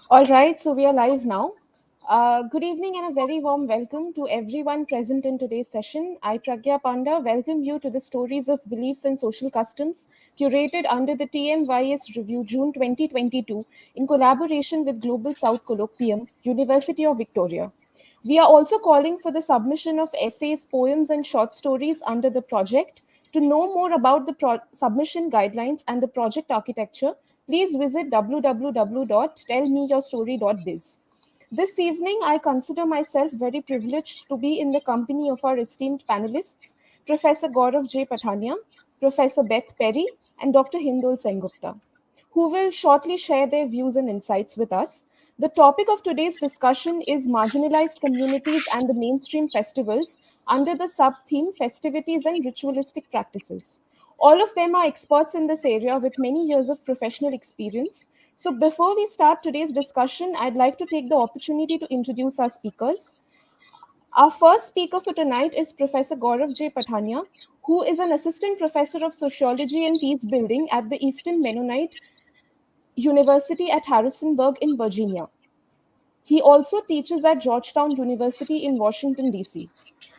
All right, so we are live now. Good evening and a very warm welcome to everyone present in today's session. I, Pragnya Panda, welcome you to the Stories of Beliefs and Social Customs, curated under the TMYS Review June 2022 in collaboration with Global South Colloquium, University of Victoria. We are also calling for the submission of essays, poems, and short stories under the project. To know more about the submission guidelines and the project architecture, please visit www.tellmeyourstory.biz. This evening, I consider myself very privileged to be in the company of our esteemed panelists, Professor Gaurav J. Pathania, Professor Beth Perry, and Dr. Hindol Sengupta, who will shortly share their views and insights with us. The topic of today's discussion is marginalized communities and the mainstream festivals under the sub theme Festivities and Ritualistic Practices. All of them are experts in this area with many years of professional experience. So, before we start today's discussion, I'd like to take the opportunity to introduce our speakers. Our first speaker for tonight is Professor Gaurav J. Pathania, who is an assistant professor of sociology and peace building at the Eastern Mennonite University at Harrisonburg in Virginia. He also teaches at Georgetown University in Washington, D.C.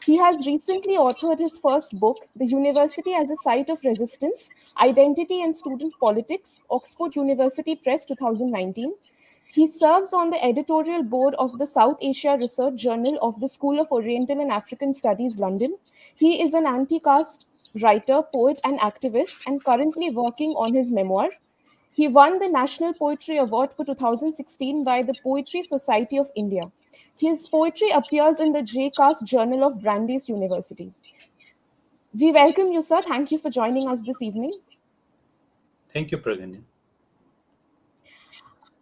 He has recently authored his first book, The University as a Site of Resistance, Identity and Student Politics, Oxford University Press 2019. He serves on the editorial board of the South Asia Research Journal of the School of Oriental and African Studies, London. He is an anti caste writer, poet, and activist, and currently working on his memoir. He won the National Poetry Award for 2016 by the Poetry Society of India. His poetry appears in the J-Cast Journal of Brandeis University. We welcome you, sir. Thank you for joining us this evening. Thank you, Pragnya.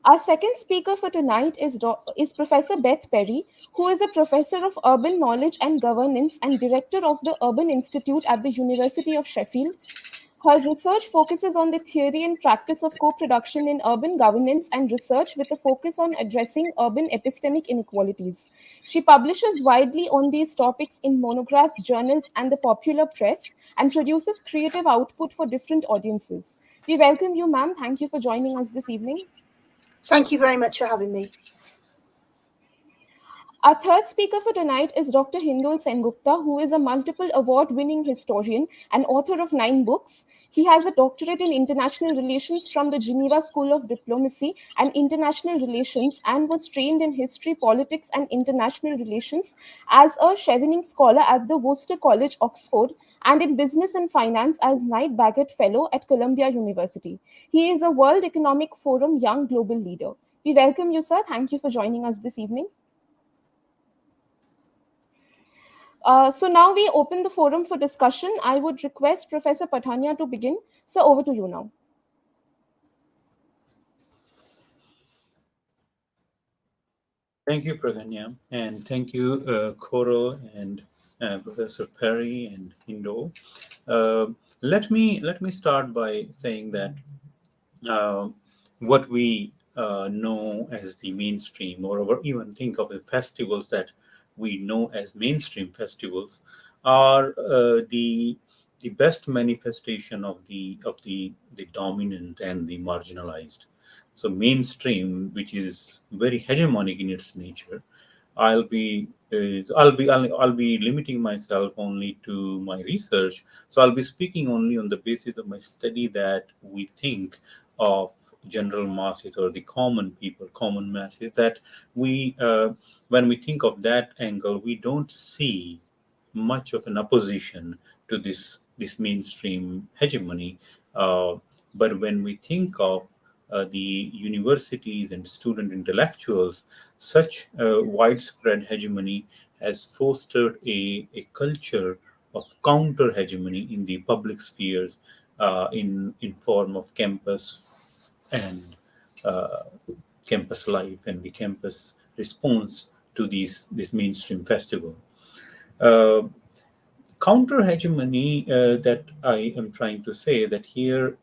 Our second speaker for tonight is Professor Beth Perry, who is a professor of urban knowledge and governance and director of the Urban Institute at the University of Sheffield. Her research focuses on the theory and practice of co-production in urban governance and research with a focus on addressing urban epistemic inequalities. She publishes widely on these topics in monographs, journals, and the popular press, and produces creative output for different audiences. We welcome you, ma'am. Thank you for joining us this evening. Thank you very much for having me. Our third speaker for tonight is Dr. Hindol Sengupta, who is a multiple award-winning historian and author of 9 books. He has a doctorate in international relations from the Geneva School of Diplomacy and International Relations and was trained in history, politics, and international relations as a Chevening Scholar at the Worcester College, Oxford, and in business and finance as Knight Baggot Fellow at Columbia University. He is a World Economic Forum Young Global Leader. We welcome you, sir. Thank you for joining us this evening. So now we open the forum for discussion. I would request Professor Pathania to begin. So over to you now. Thank you, Pragnya, and thank you, Koro and Professor Perry and Hindol. Let me start by saying that what we know as the mainstream, or even think of the festivals that we know as mainstream festivals, are the best manifestation of the dominant and the marginalized. So mainstream, which is very hegemonic in its nature, I'll be limiting myself only to my research. So I'll be speaking only on the basis of my study that we think of general masses or the common people, common masses, that we when we think of that angle, we don't see much of an opposition to this mainstream hegemony. But when we think of the universities and student intellectuals, such widespread hegemony has fostered a culture of counter hegemony in the public spheres, in form of campus and uh, campus life and the campus response to this mainstream festival. Uh, Counter hegemony, that I am trying to say that here,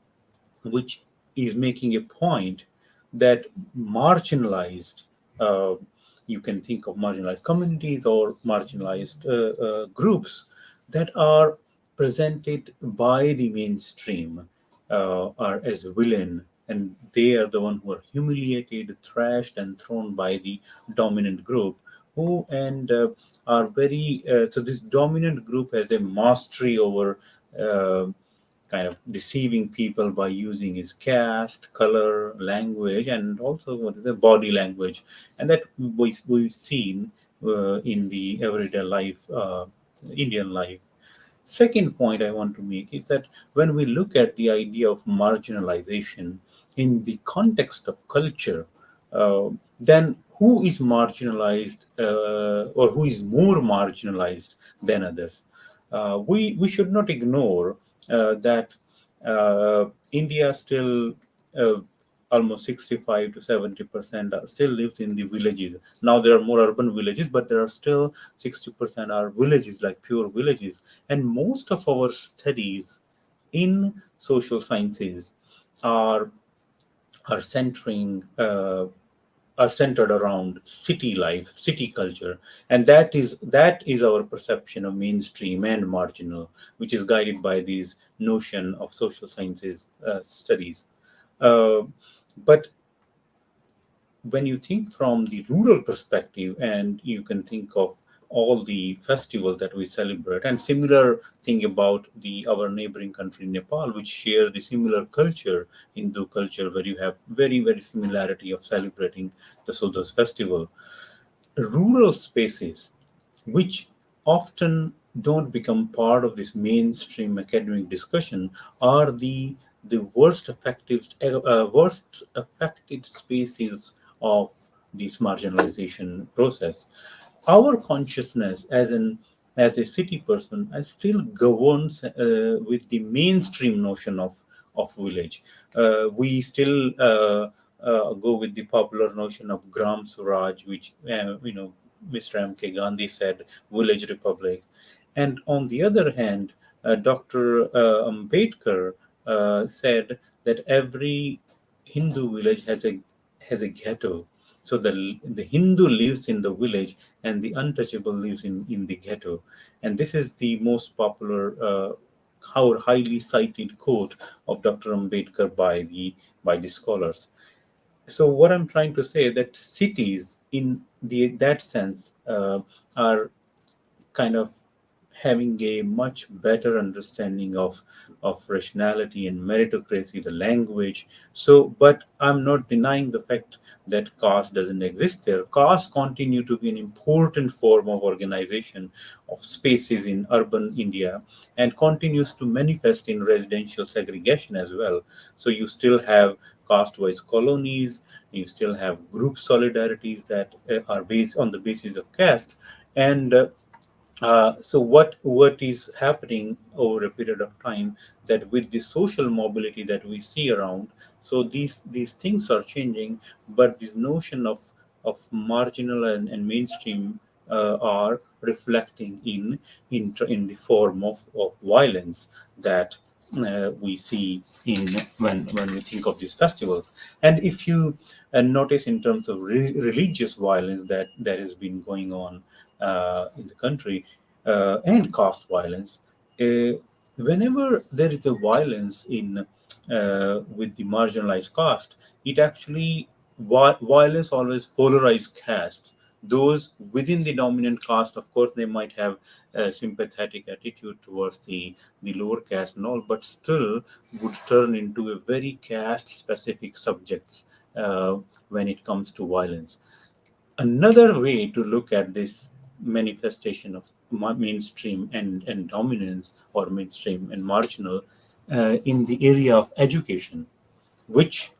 which is making a point that marginalized, uh, you can think of marginalized communities or marginalized groups that are presented by the mainstream, are as villain and they are the one who are humiliated, thrashed, and thrown by the dominant group, who and are very so this dominant group has a mastery over uh, kind of deceiving people by using his caste, color, language, and also what is the body language, and that we've seen in the everyday life, Indian life. Second point I want to make is that when we look at the idea of marginalization in the context of culture, uh, then who is marginalized or who is more marginalized than others? We should not ignore that India still uh, almost 65 to 70% still lives in the villages. Now there are more urban villages, but there are still 60% are villages, like pure villages. And most of our studies in social sciences are are centering are centered around city life, city culture, and that is our perception of mainstream and marginal, which is guided by these notion of social sciences studies. Uh, but when you think from the rural perspective, and you can think of all the festivals that we celebrate, and similar thing about the our neighboring country Nepal, which share the similar culture, Hindu culture, where you have very similarity of celebrating the so those festival. Rural spaces, which often don't become part of this mainstream academic discussion, are the worst affected spaces of this marginalization process. Our consciousness as a city person is still governs with the mainstream notion of village. We still go with the popular notion of Gram Swaraj, which Mr. M.K. Gandhi said, village republic. And on the other hand, Dr. Ambedkar said that every Hindu village has a ghetto. So the Hindu lives in the village and the untouchable lives in the ghetto. And this is the most popular, how highly cited quote of Dr. Ambedkar by the scholars. So what I'm trying to say that cities in the that sense are kind of having a much better understanding of rationality and meritocracy, the language. So, but I'm not denying the fact that caste doesn't exist there. Caste continue to be an important form of organization of spaces in urban India, and continues to manifest in residential segregation as well. So you still have caste-wise colonies, you still have group solidarities that are based on the basis of caste, and so what is happening over a period of time, that with the social mobility that we see around, so these things are changing, but this notion of marginal and mainstream are reflecting in the form of violence that we see in when we think of this festival. And if you notice in terms of religious violence that has been going on in the country, and caste violence. Uh, Whenever there is a violence in with the marginalized caste, it actually violence always polarize caste. Those within the dominant caste, of course, they might have a sympathetic attitude towards the lower caste and all, but still would turn into a very caste specific subjects when it comes to violence. Another way to look at this manifestation of mainstream and dominance, or mainstream and marginal, in the area of education, which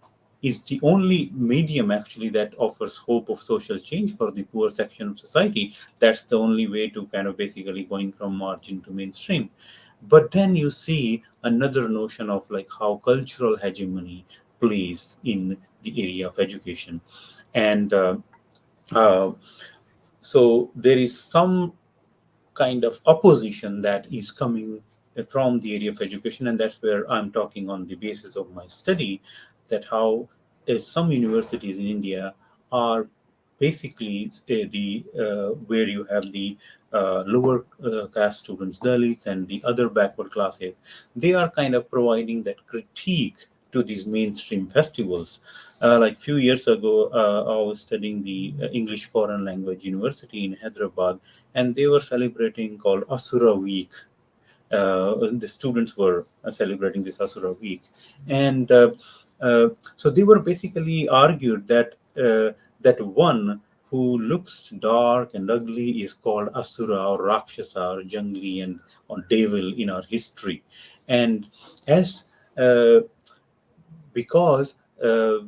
is the only medium actually that offers hope of social change for the poor section of society. That's the only way to kind of basically going from margin to mainstream. But then you see another notion of like how cultural hegemony plays in the area of education. And uh, so there is some kind of opposition that is coming from the area of education, and that's where I'm talking on the basis of my study, that how some universities in India are basically the where you have the lower caste students, Dalits, and the other backward classes. They are kind of providing that critique to these mainstream festivals. Like few years ago, I was studying the English Foreign Language University in Hyderabad, and they were celebrating called Asura Week. The students were celebrating this Asura week, and so they were basically argued that that one who looks dark and ugly is called Asura or Rakshasa or Jangli and or devil in our history, and as because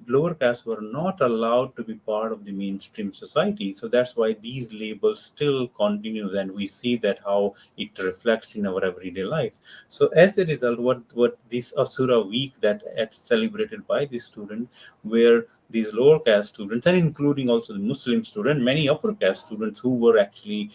lower castes were not allowed to be part of the mainstream society. So that's why these labels still continues, and we see that how it reflects in our everyday life. So as a result, what this Asura week that it's celebrated by the student, where these lower caste students and including also the Muslim student, many upper caste students who were actually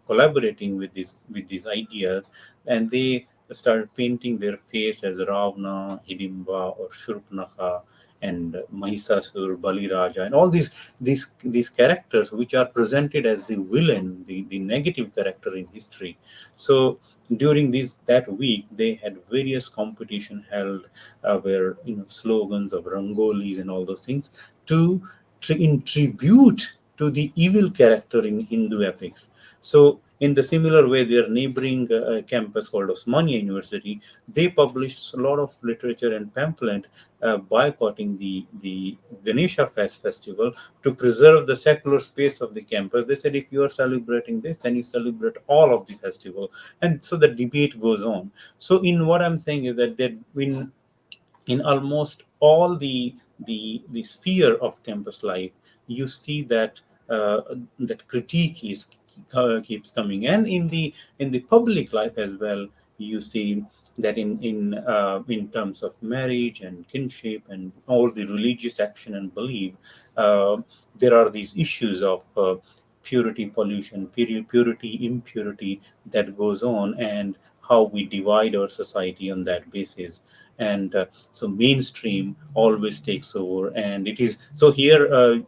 collaborating with these ideas, and they started painting their face as Ravana, Hidimba, or Shurpanakha, and Mahisasur, Baliraja, and all these characters which are presented as the villain, the negative character in history. So during that week, they had various competition held where slogans of rangolis and all those things to in tribute to the evil character in Hindu epics. So, in the similar way, their neighboring campus called Osmania University, they published a lot of literature and pamphlet boycotting the Ganesha Fest festival to preserve the secular space of the campus. They said, if you are celebrating this, then you celebrate all of the festival, and so the debate goes on. So, in what I'm saying is that in almost all the sphere of campus life, you see that that critique is keeps coming, and in the public life as well, you see that in terms of marriage and kinship and all the religious action and belief, uh, there are these issues of purity, pollution, purity, impurity that goes on, and how we divide our society on that basis. And so mainstream always takes over, and it is so here,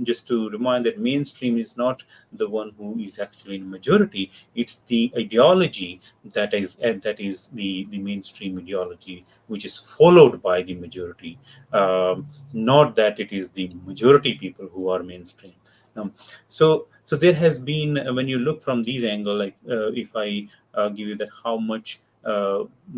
just to remind that mainstream is not the one who is actually in majority. It's the ideology that is the mainstream ideology, which is followed by the majority, not that it is the majority people who are mainstream. So there has been, when you look from these angle, like if I give you that how much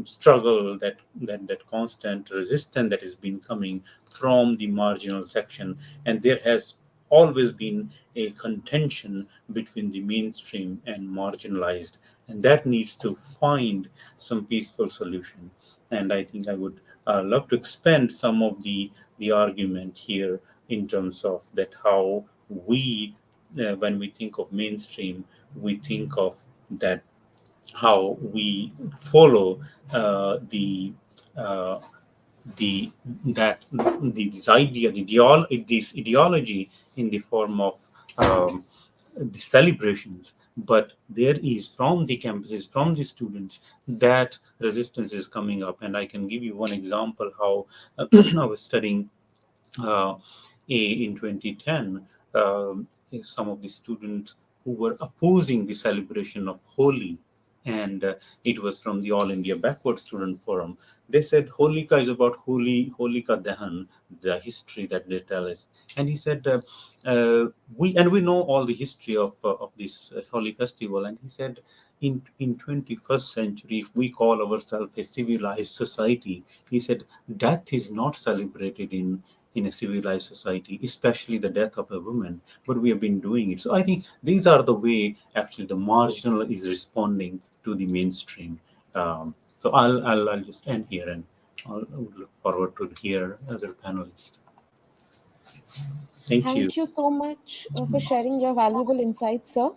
struggle, that constant resistance that has been coming from the marginal section, and there has always been a contention between the mainstream and marginalized, and that needs to find some peaceful solution. And I think I would love to expand some of the argument here in terms of that how we when we think of mainstream, we think of that how we follow uh, the that this idea, this ideology in the form of the celebrations. But there is from the campuses, from the students, that resistance is coming up, and I can give you one example how I was studying uh, in 2010, some of the students who were opposing the celebration of Holi, and it was from the All India Backward Student Forum. They said Holika is about Holika Dahan, the history that they tell us. And he said, we know all the history of this Holi festival, and he said, in 21st century, if we call ourselves a civilized society, he said death is not celebrated in a civilized society, especially the death of a woman. But we have been doing it. So I think these are the way actually the marginal is responding to the mainstream. So I'll just end here, and I'll look forward to hear other panelists. Thank you. Thank you so much for sharing your valuable insights, sir.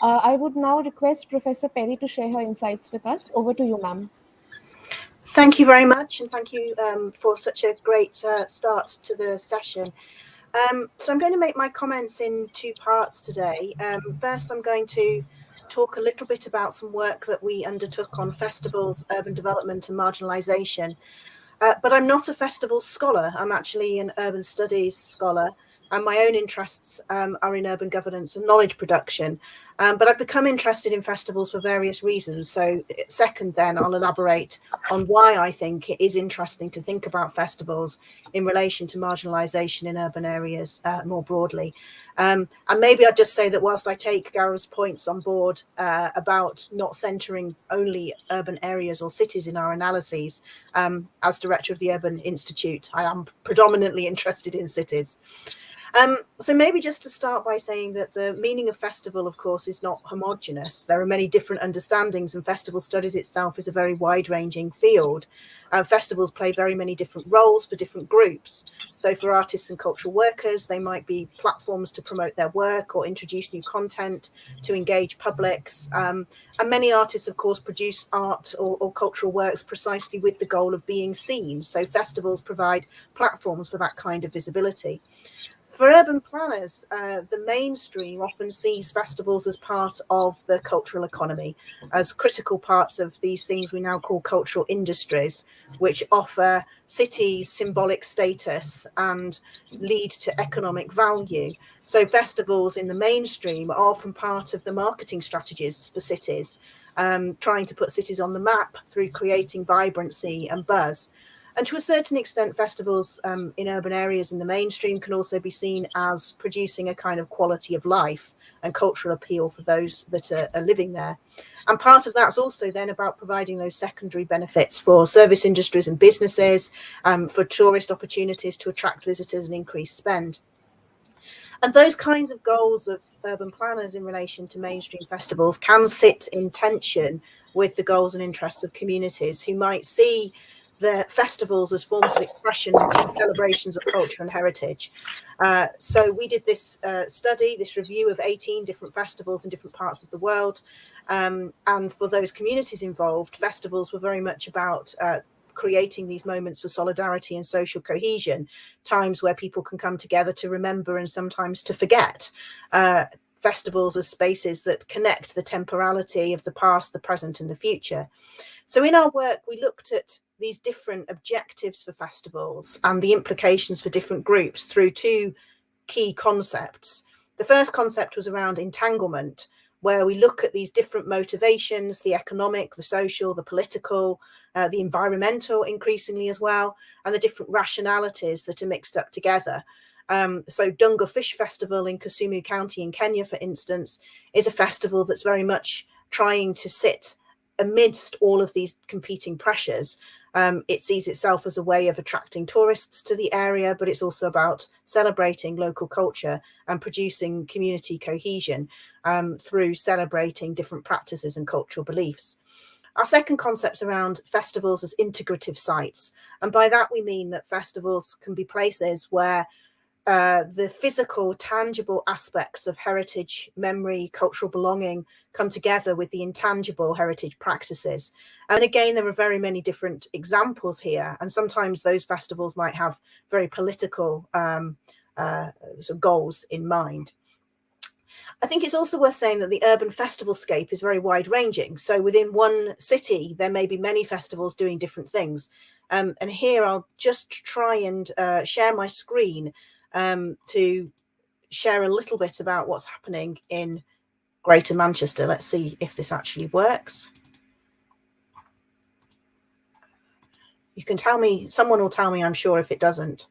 I would now request Professor Perry to share her insights with us. Over to you, ma'am. Thank you very much, and thank you for such a great start to the session. So I'm going to make my comments in two parts today. First, I'm going to talk a little bit about some work that we undertook on festivals, urban development and marginalisation. But I'm not a festival scholar. I'm actually an urban studies scholar. and my own interests are in urban governance and knowledge production. But I've become interested in festivals for various reasons. So second, then I'll elaborate on why I think it is interesting to think about festivals in relation to marginalisation in urban areas more broadly. And maybe I'd just say that whilst I take Gaurav's points on board about not centering only urban areas or cities in our analyses, as director of the Urban Institute, I am predominantly interested in cities. So maybe just to start by saying that the meaning of festival, of course, is not homogenous. There are many different understandings, and festival studies itself is a very wide-ranging field. Festivals play very many different roles for different groups. So for artists and cultural workers, they might be platforms to promote their work or introduce new content, to engage publics. And many artists, of course, produce art or cultural works precisely with the goal of being seen. So festivals provide platforms for that kind of visibility. For urban planners, the mainstream often sees festivals as part of the cultural economy, as critical parts of these things we now call cultural industries, which offer cities symbolic status and lead to economic value. So festivals in the mainstream are often part of the marketing strategies for cities, trying to put cities on the map through creating vibrancy and buzz. And to a certain extent, festivals in urban areas in the mainstream can also be seen as producing a kind of quality of life and cultural appeal for those that are living there. And part of that's also then about providing those secondary benefits for service industries and businesses, for tourist opportunities to attract visitors and increase spend. And those kinds of goals of urban planners in relation to mainstream festivals can sit in tension with the goals and interests of communities who might see the festivals as forms of expression and celebrations of culture and heritage. So we did this study, this review of 18 different festivals in different parts of the world. And for those communities involved, festivals were very much about creating these moments for solidarity and social cohesion, times where people can come together to remember and sometimes to forget. Festivals as spaces that connect the temporality of the past, the present, and the future. So in our work, we looked at these different objectives for festivals and the implications for different groups through two key concepts. The first concept was around entanglement, where we look at these different motivations, the economic, the social, the political, the environmental increasingly as well, and the different rationalities that are mixed up together. So Dunga Fish Festival in Kisumu County in Kenya, for instance, is a festival that's very much trying to sit amidst all of these competing pressures. It sees itself as a way of attracting tourists to the area, but it's also about celebrating local culture and producing community cohesion through celebrating different practices and cultural beliefs. Our second concept's around festivals as integrative sites. And by that, we mean that festivals can be places where the physical, tangible aspects of heritage, memory, cultural belonging come together with the intangible heritage practices. And again, there are very many different examples here. And sometimes those festivals might have very political sort of goals in mind. I think it's also worth saying that the urban festival scape is very wide ranging. So within one city, there may be many festivals doing different things. And here I'll just try and share my screen to share a little bit about what's happening in Greater Manchester. Let's see if this actually works. You can tell me, someone will tell me, I'm sure, if it doesn't.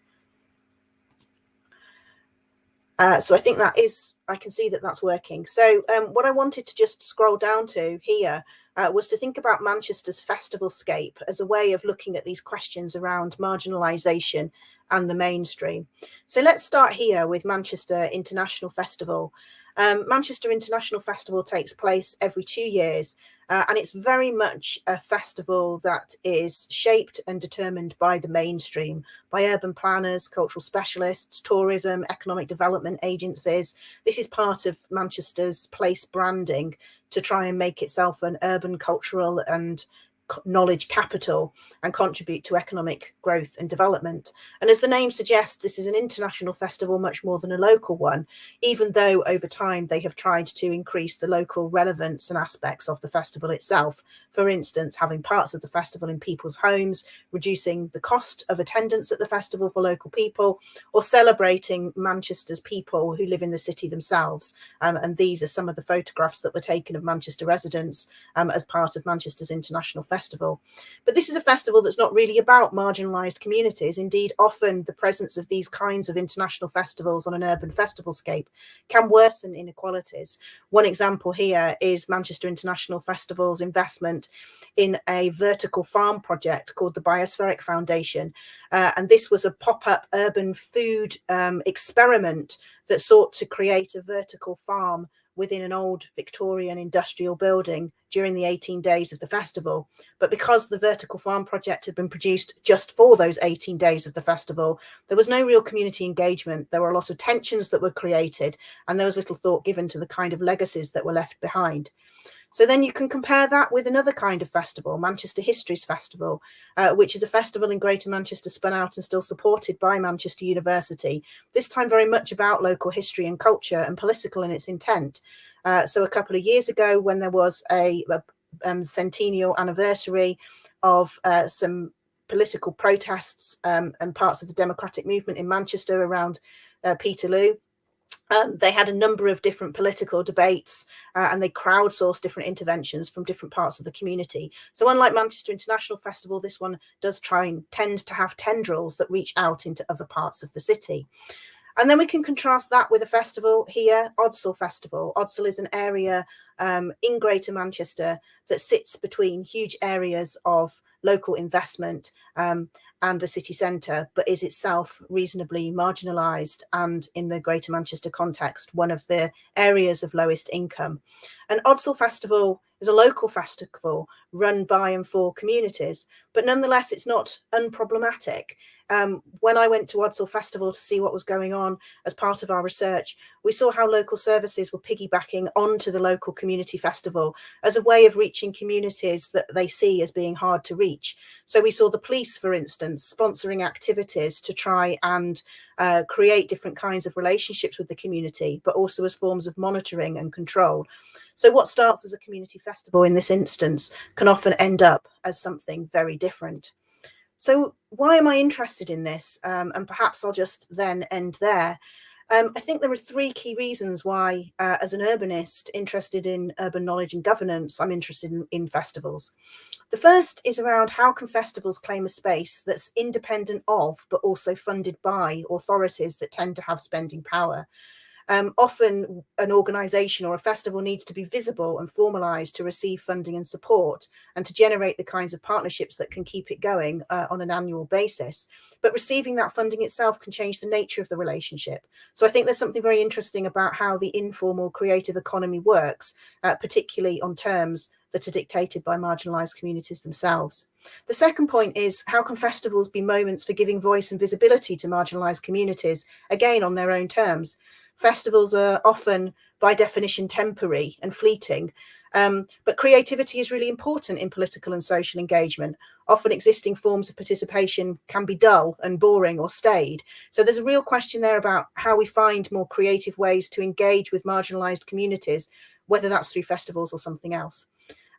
So I think that is, I can see that that's working. So what I wanted to just scroll down to here was to think about Manchester's festival scape as a way of looking at these questions around marginalisation and the mainstream. So let's start here with Manchester International Festival. Manchester International Festival takes place every 2 years, and it's very much a festival that is shaped and determined by the mainstream, by urban planners, cultural specialists, tourism, economic development agencies. This is part of Manchester's place branding to try and make itself an urban, cultural and knowledge capital and contribute to economic growth and development. And as the name suggests, this is an international festival much more than a local one, even though over time they have tried to increase the local relevance and aspects of the festival itself. For instance, having parts of the festival in people's homes, reducing the cost of attendance at the festival for local people, or celebrating Manchester's people who live in the city themselves. And these are some of the photographs that were taken of Manchester residents as part of Manchester's International Festival. But this is a festival that's not really about marginalised communities. Indeed, often the presence of these kinds of international festivals on an urban festivalscape can worsen inequalities. One example here is Manchester International Festival's investment in a vertical farm project called the Biospheric Foundation. And this was a pop-up urban food experiment that sought to create a vertical farm within an old Victorian industrial building during the 18 days of the festival. But because the vertical farm project had been produced just for those 18 days of the festival, there was no real community engagement. There were a lot of tensions that were created, and there was little thought given to the kind of legacies that were left behind. So then you can compare that with another kind of festival, Manchester Histories Festival, which is a festival in Greater Manchester spun out and still supported by Manchester University, this time very much about local history and culture and political in its intent. So a couple of years ago, when there was a centennial anniversary of some political protests and parts of the democratic movement in Manchester around Peterloo, they had a number of different political debates and they crowdsourced different interventions from different parts of the community. So unlike Manchester International Festival, this one does tend to have tendrils that reach out into other parts of the city. And then we can contrast that with a festival here, Odsal Festival. Odsal is an area in Greater Manchester that sits between huge areas of local investment and the city centre, but is itself reasonably marginalised and, in the Greater Manchester context, one of the areas of lowest income. And Odsal Festival is a local festival run by and for communities, but nonetheless it's not unproblematic. When I went to Odsal Festival to see what was going on as part of our research, we saw how local services were piggybacking onto the local community festival as a way of reaching communities that they see as being hard to reach. So we saw the police, for instance, sponsoring activities to try and create different kinds of relationships with the community, but also as forms of monitoring and control. So what starts as a community festival in this instance can often end up as something very different. So why am I interested in this? And perhaps I'll just then end there. I think there are three key reasons why, as an urbanist interested in urban knowledge and governance, I'm interested in festivals. The first is around how can festivals claim a space that's independent of, but also funded by authorities that tend to have spending power. Often an organisation or a festival needs to be visible and formalised to receive funding and support and to generate the kinds of partnerships that can keep it going on an annual basis. But receiving that funding itself can change the nature of the relationship. So I think there's something very interesting about how the informal creative economy works, particularly on terms that are dictated by marginalised communities themselves. The second point is, how can festivals be moments for giving voice and visibility to marginalised communities, again on their own terms? Festivals are often, by definition, temporary and fleeting, but creativity is really important in political and social engagement. Often existing forms of participation can be dull and boring or staid. So there's a real question there about how we find more creative ways to engage with marginalised communities, whether that's through festivals or something else.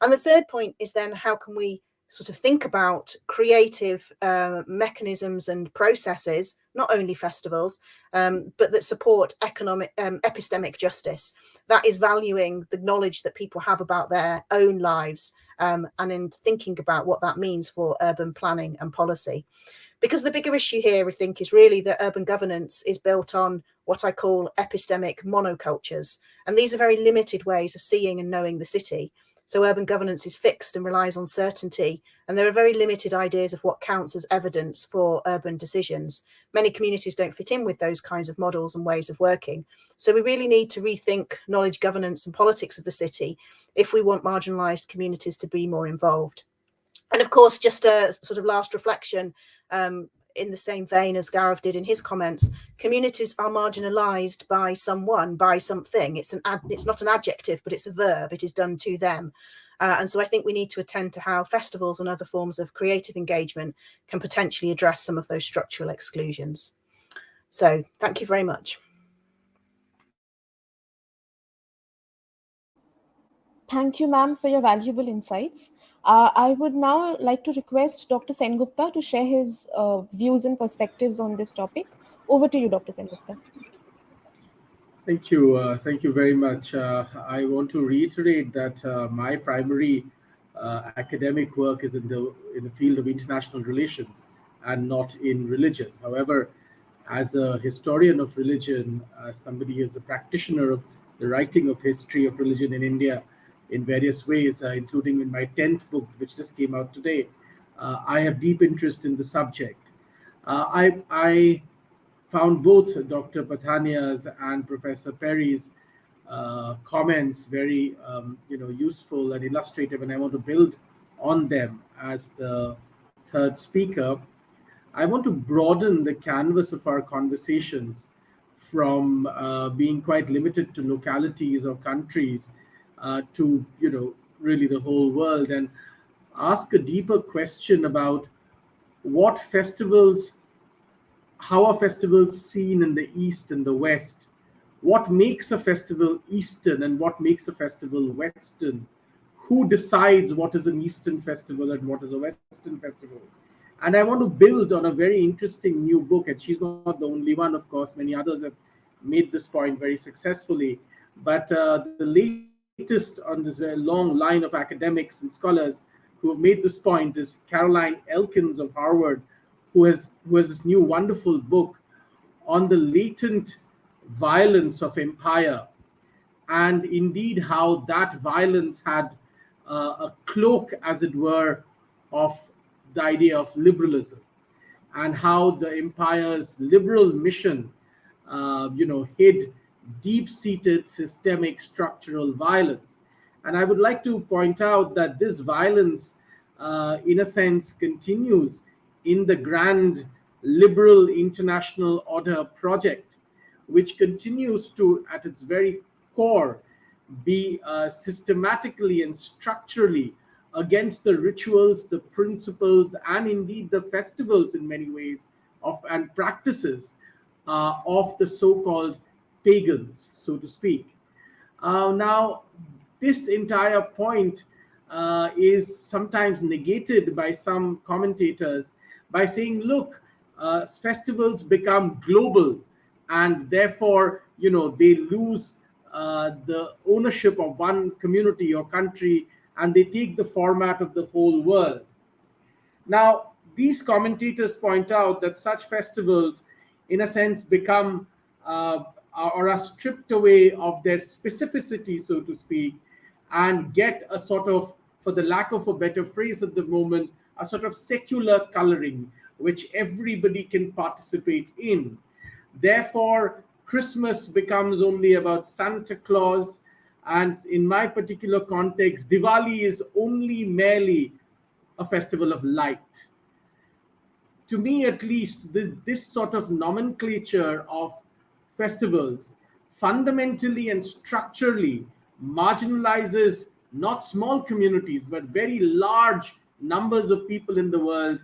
And the third point is then, how can we sort of think about creative mechanisms and processes, not only festivals, but that support economic epistemic justice. That is valuing the knowledge that people have about their own lives and in thinking about what that means for urban planning and policy. Because the bigger issue here, I think, is really that urban governance is built on what I call epistemic monocultures. And these are very limited ways of seeing and knowing the city. So urban governance is fixed and relies on certainty, and there are very limited ideas of what counts as evidence for urban decisions. Many communities don't fit in with those kinds of models and ways of working. So we really need to rethink knowledge governance and politics of the city if we want marginalised communities to be more involved. And of course, just a sort of last reflection, in the same vein as Gaurav did in his comments, communities are marginalised by someone, by something. It's not an adjective, but it's a verb. It is done to them. And so I think we need to attend to how festivals and other forms of creative engagement can potentially address some of those structural exclusions. So thank you very much. Thank you, ma'am, for your valuable insights. I would now like to request Dr. Sengupta to share his views and perspectives on this topic. Over to you, Dr. Sengupta. Thank you. Thank you very much. I want to reiterate that my primary academic work is in the field of international relations and not in religion. However, as a historian of religion, somebody who is a practitioner of the writing of history of religion in India in various ways, including in my 10th book, which just came out today, I have deep interest in the subject. I found both Dr. Pathania's and Professor Perry's comments very useful and illustrative, and I want to build on them as the third speaker. I want to broaden the canvas of our conversations from being quite limited to localities or countries to really the whole world, and ask a deeper question about what festivals, how are festivals seen in the East and the West? What makes a festival Eastern and what makes a festival Western? Who decides what is an Eastern festival and what is a Western festival? And I want to build on a very interesting new book, and she's not the only one, of course. Many others have made this point very successfully. But the latest on this very long line of academics and scholars who have made this point is Caroline Elkins of Harvard, who has this new wonderful book on the latent violence of empire, and indeed how that violence had a cloak, as it were, of the idea of liberalism, and how the empire's liberal mission, hid deep-seated systemic structural violence. And I would like to point out that this violence, in a sense, continues in the grand liberal international order project, which continues to, at its very core, be systematically and structurally against the rituals, the principles, and indeed the festivals in many ways and practices of the so-called pagans, so to speak. Now, this entire point is sometimes negated by some commentators by saying, look, festivals become global, and therefore, they lose the ownership of one community or country, and they take the format of the whole world. Now, these commentators point out that such festivals, in a sense, become or are stripped away of their specificity, so to speak, and get a sort of, for the lack of a better phrase at the moment, a sort of secular coloring, which everybody can participate in. Therefore, Christmas becomes only about Santa Claus, and in my particular context, Diwali is only merely a festival of light. To me, at least, this sort of nomenclature of festivals fundamentally and structurally marginalizes not small communities, but very large numbers of people in the world.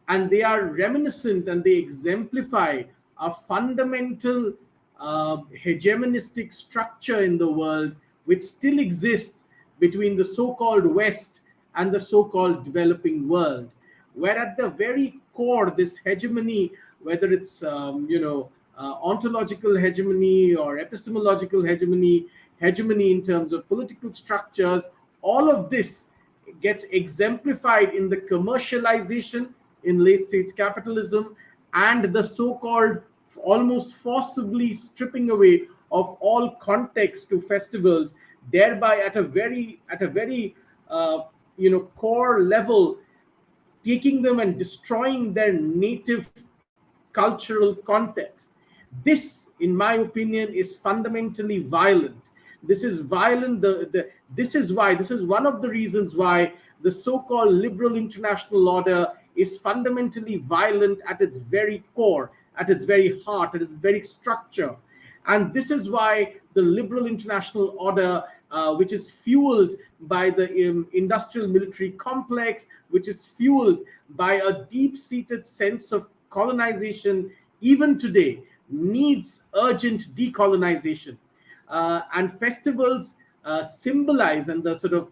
And they are reminiscent and they exemplify a fundamental hegemonistic structure in the world which still exists between the so-called West and the so-called developing world, where at the very core, this hegemony, whether it's ontological hegemony or epistemological hegemony in terms of political structures, all of this gets exemplified in the commercialization in late-stage capitalism and the so-called almost forcibly stripping away of all context to festivals, thereby at a very core level, taking them and destroying their native cultural context. This, in my opinion, is fundamentally violent. This is violent. This is one of the reasons why the so-called liberal international order is fundamentally violent at its very core, at its very heart, at its very structure. And this is why the liberal international order which is fueled by the industrial military complex, which is fueled by a deep seated sense of colonization, even today, needs urgent decolonization. And festivals symbolize, and the sort of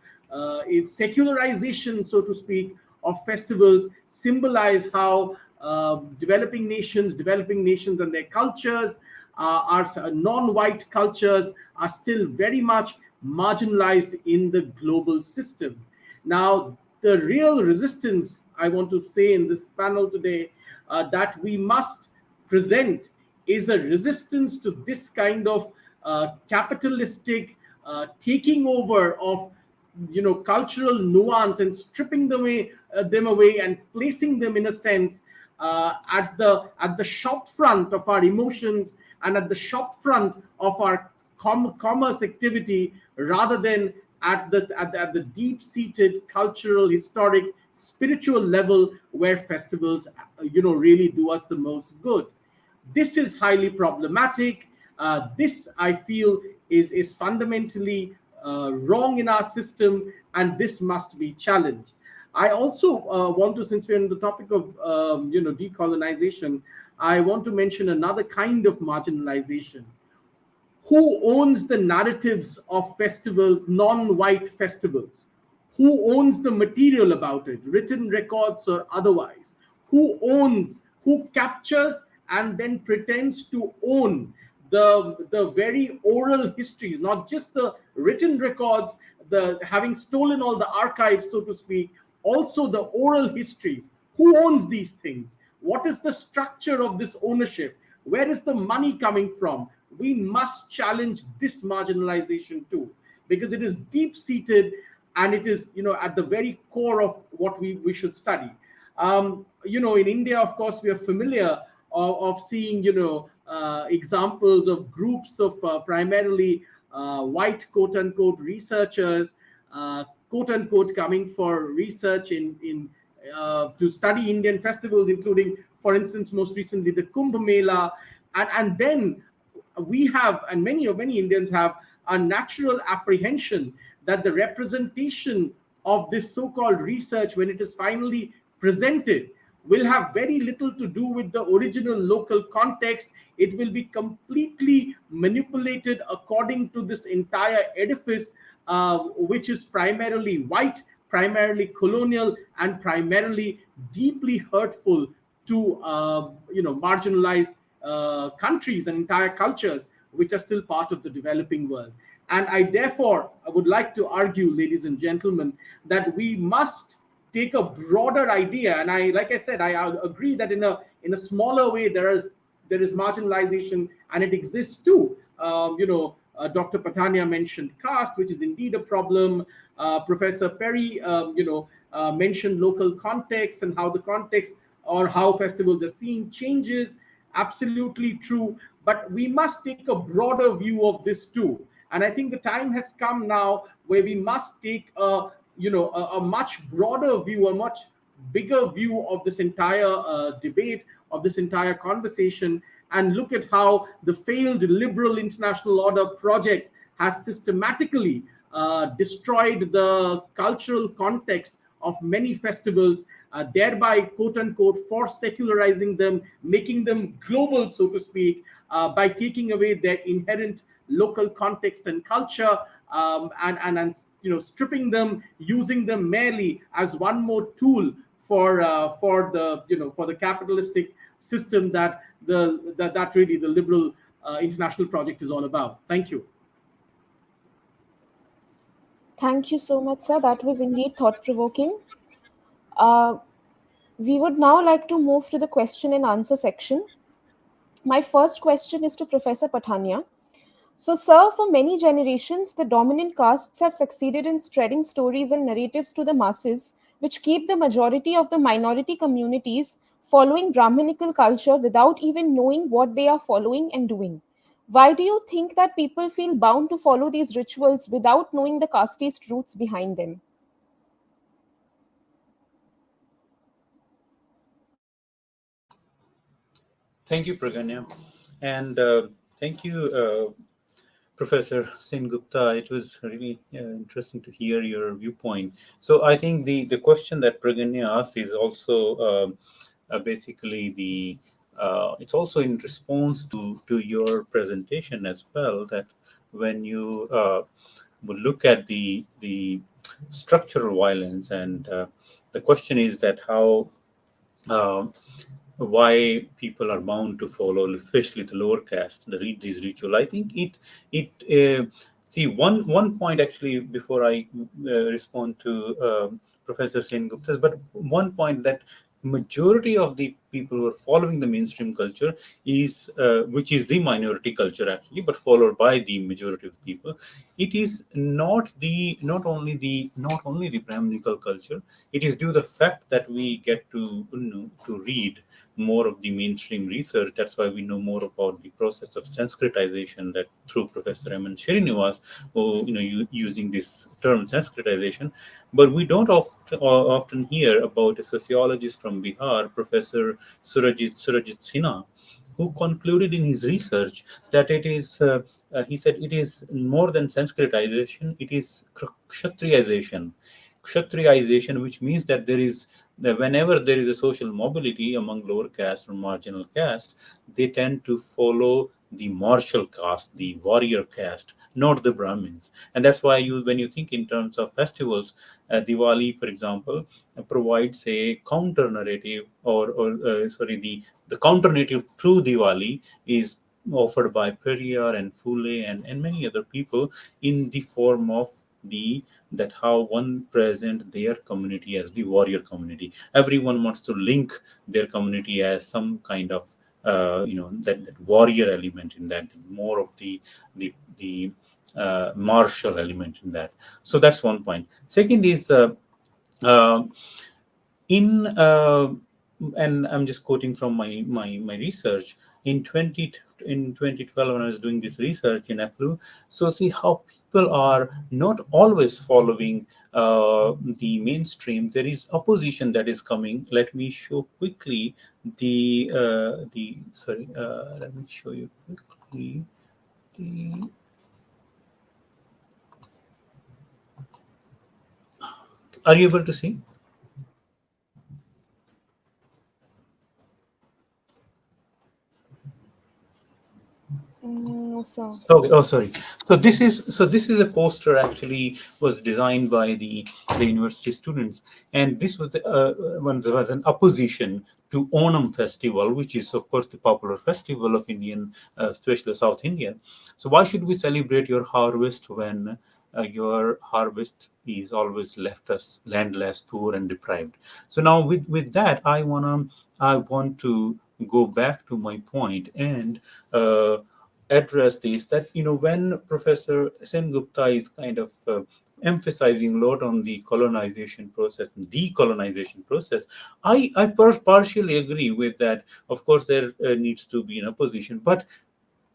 secularization, so to speak, of festivals symbolize how developing nations and their cultures, our non-white cultures, are still very much marginalized in the global system. Now, the real resistance, I want to say in this panel today, that we must present is a resistance to this kind of capitalistic taking over of cultural nuance and stripping them away and placing them, in a sense, at the shop front of our emotions and at the shop front of our commerce activity, rather than at the deep seated cultural, historic, spiritual level where festivals really do us the most good. This is highly problematic. This, I feel, is fundamentally wrong in our system, and this must be challenged. I also want to, since we're on the topic of decolonization, I want to mention another kind of marginalization. Who owns the narratives of festivals, non-white festivals? Who owns the material about it, written records or otherwise? Who captures and then pretends to own the very oral histories, not just the written records, the having stolen all the archives, so to speak, also the oral histories? Who owns these things? What is the structure of this ownership? Where is the money coming from? We must challenge this marginalization too, because it is deep seated, and it is at the very core of what we should study. In India, of course, we are familiar of seeing examples of groups of primarily white, quote unquote, researchers, quote unquote, coming for research in to study Indian festivals, including, for instance, most recently the Kumbh Mela. And then we have, and many Indians have, a natural apprehension that the representation of this so-called research, when it is finally presented, will have very little to do with the original local context. It will be completely manipulated according to this entire edifice, which is primarily white, primarily colonial, and primarily deeply hurtful to marginalized countries and entire cultures which are still part of the developing world. And I would like to argue, ladies and gentlemen, that we must take a broader idea. And like I said, I agree that in a smaller way there is marginalization, and it exists too. Dr. Pathania mentioned caste, which is indeed a problem. Professor Perry, mentioned local context and how the context or how festivals are seen changes. Absolutely true. But we must take a broader view of this too. And I think the time has come now where we must take a much broader view, a much bigger view of this entire debate, of this entire conversation, and look at how the failed liberal international order project has systematically destroyed the cultural context of many festivals, thereby, quote unquote, for secularizing them, making them global, so to speak, by taking away their inherent local context and culture, and stripping them, using them merely as one more tool for the capitalistic system that really the liberal international project is all about. Thank you. Thank you so much, sir. That was indeed thought provoking. Uh, we would now like to move to the question and answer section. My first question is to Professor Pathania. So, sir, for many generations, the dominant castes have succeeded in spreading stories and narratives to the masses, which keep the majority of the minority communities following Brahminical culture without even knowing what they are following and doing. Why do you think that people feel bound to follow these rituals without knowing the casteist roots behind them? Thank you, Praganya. And thank you, Professor Sengupta. It was really interesting to hear your viewpoint. So I think the question that Pragnya asked is also basically it's also in response to your presentation as well, that when you would look at the structural violence, and the question is that how uh, why people are bound to follow, especially the lower caste, these ritual. I think it see one point actually before I respond to Professor Sengupta's, but one point that majority of the people who are following the mainstream culture is which is the minority culture actually, but followed by the majority of the people. It is not only the Brahminical culture. It is due to the fact that we get to read more of the mainstream research. That's why we know more about the process of Sanskritization, that through Professor M. N. Srinivas, who using this term Sanskritization. But we don't often hear about a sociologist from Bihar, Professor Surajit Sinha, who concluded in his research that it is, he said, it is more than Sanskritization, it is Kshatriyization. Kshatriyization, which means that whenever there is a social mobility among lower caste or marginal caste, they tend to follow the martial caste, the warrior caste, not the Brahmins. And that's why when you think in terms of festivals, Diwali, for example, provides a counter narrative, or sorry, the counter narrative through Diwali is offered by Periyar and Phule and many other people, in the form of that how one present their community as the warrior community. Everyone wants to link their community as some kind of that warrior element in that, more of the martial element in that. So that's one point. Second is uh, in and I'm just quoting from my research in 2012 when I was doing this research in FLU. So see how people are not always following the mainstream. There is opposition that is coming. Let me show quickly the sorry. Let me show you quickly the. Are you able to see? No, sir. Okay. Oh, sorry. So this is a poster actually was designed by the university students, and this was was an opposition to Onam festival, which is of course the popular festival of Indian, especially South India. So why should we celebrate your harvest when your harvest is always left us landless, poor, and deprived? So now with that, I want to go back to my point and. Address these, that when Professor Sengupta is kind of emphasizing a lot on the colonization process and decolonization process, I partially agree with that. Of course there needs to be an opposition, but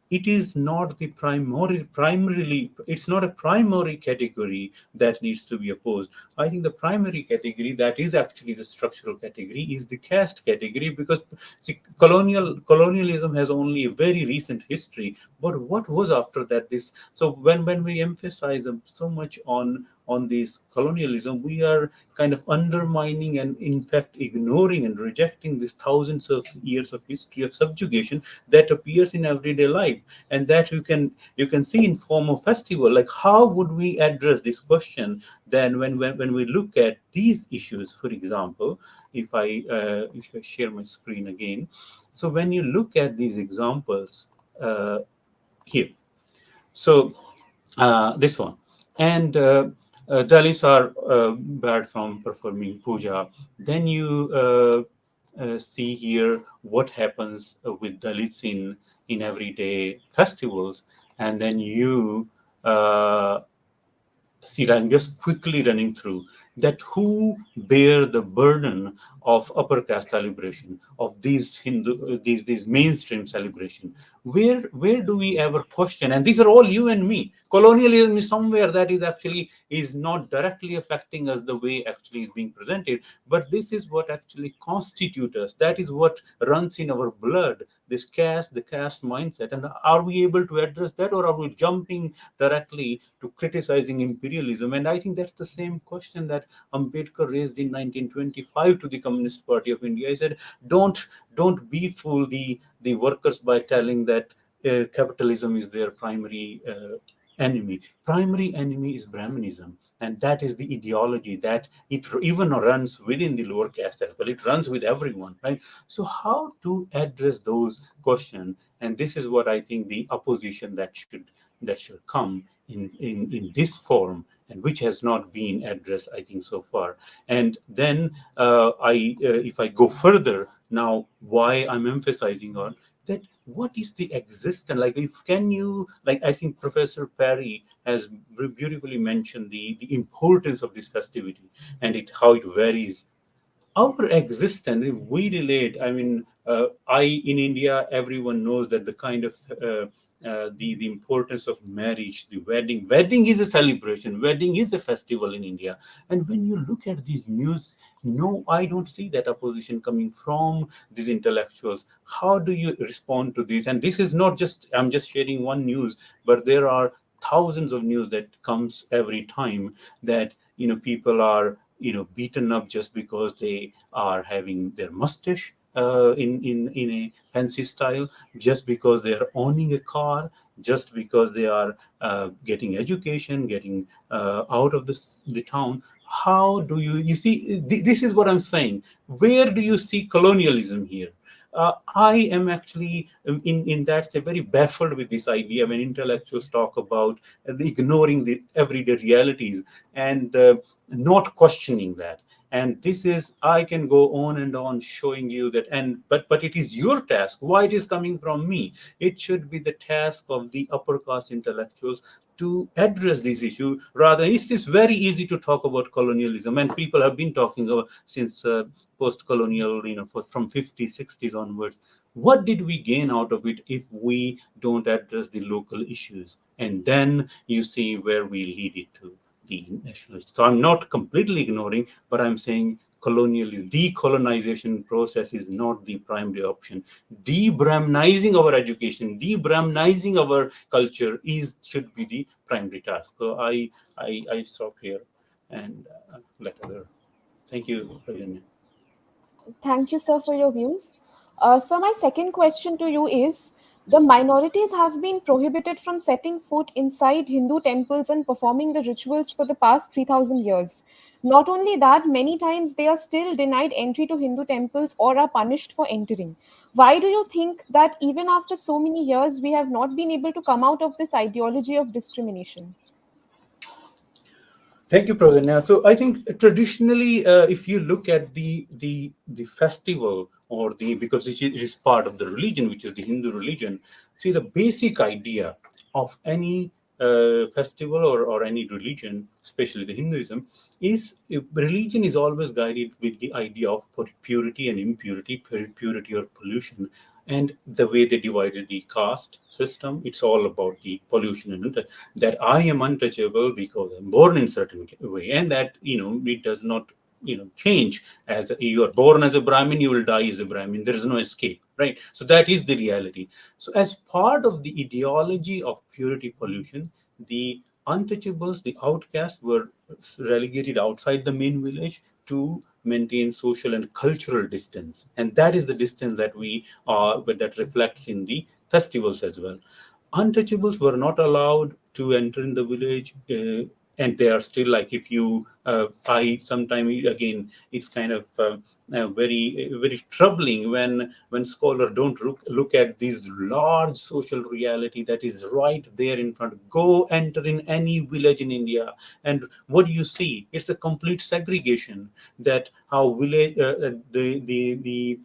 it is not the primarily, it's not a primary category that needs to be opposed. I think the primary category that is actually the structural category is the caste category, because see, colonialism has only a very recent history, but what was after that? This So when we emphasize so much on this colonialism, we are kind of undermining and in fact ignoring and rejecting these thousands of years of history of subjugation that appears in everyday life, and that you can see in form of festival. Like, how would we address this question then when we look at these issues? For example, if I share my screen again, so when you look at these examples here, so this one, and Dalits are barred from performing puja. Then you see here what happens with Dalits in everyday festivals, and then you see, I'm just quickly running through that who bear the burden of upper caste celebration, of these these mainstream celebration. Where do we ever question? And these are all you and me. Colonialism is somewhere that is not directly affecting us the way actually is being presented, but this is what actually constitutes us. That is what runs in our blood. the caste mindset, and are we able to address that, or are we jumping directly to criticizing imperialism? And I think that's the same question that Ambedkar raised in 1925 to the Communist Party of India. He said, don't befool the workers by telling that capitalism is their primary enemy. Primary enemy is Brahmanism, and that is the ideology that it even runs within the lower caste as well. It runs with everyone, right? So how to address those questions? And this is what I think the opposition that should come in this form, and which has not been addressed, I think, so far. And then if I go further now, why I'm emphasizing on that, what is the existence, like, if can you, like, I think Professor Perry has beautifully mentioned the importance of this festivity, and it how it varies our existence. If we relate, I mean, I in India, everyone knows that the kind of the importance of marriage, the wedding is a celebration, wedding is a festival in India. And when you look at these news, no, I don't see that opposition coming from these intellectuals. How do you respond to this? And this is not just, I'm just sharing one news, but there are thousands of news that comes every time, that people are beaten up just because they are having their mustache in a fancy style, just because they are owning a car, just because they are getting education, getting out of the town. How do you see, this is what I'm saying, where do you see colonialism here? I am actually in that say very baffled with this idea when intellectuals talk about ignoring the everyday realities and not questioning that. And this is, I can go on and on showing you that, and but it is your task. Why it is coming from me? It should be the task of the upper caste intellectuals to address this issue. Rather, it's very easy to talk about colonialism, and people have been talking about since post-colonial, from 50s, 60s onwards. What did we gain out of it if we don't address the local issues? And then you see where we lead it to, the nationalists. So I'm not completely ignoring, but I'm saying colonialism, decolonization process is not the primary option. De-Brahmanizing our education, de-Brahmanizing our culture should be the primary task. So I stop here and let other. Thank you, Pragnya. Thank you, sir, for your views. So, my second question to you is, the minorities have been prohibited from setting foot inside Hindu temples and performing the rituals for the past 3000 years. Not only that, many times they are still denied entry to Hindu temples or are punished for entering. Why do you think that even after so many years, we have not been able to come out of this ideology of discrimination? Thank you, Pragnya. So I think traditionally, if you look at the festival, or the, because it is part of the religion, which is the Hindu religion. See, the basic idea of any festival, or any religion, especially the Hinduism, is religion is always guided with the idea of purity and impurity, purity or pollution. And the way they divided the caste system, it's all about the pollution, and that I am untouchable because I'm born in certain way, and that it does not change. As you are born as a Brahmin, you will die as a Brahmin. There is no escape, right? So that is the reality. So as part of the ideology of purity pollution, the untouchables, the outcasts, were relegated outside the main village to maintain social and cultural distance, and that is the distance that we are, that reflects in the festivals as well. Untouchables were not allowed to enter in the village, and they are still, like, if you I sometimes, again, it's kind of very troubling when scholars don't look at this large social reality that is right there in front. Go enter in any village in India, and what do you see? It's a complete segregation. That how village the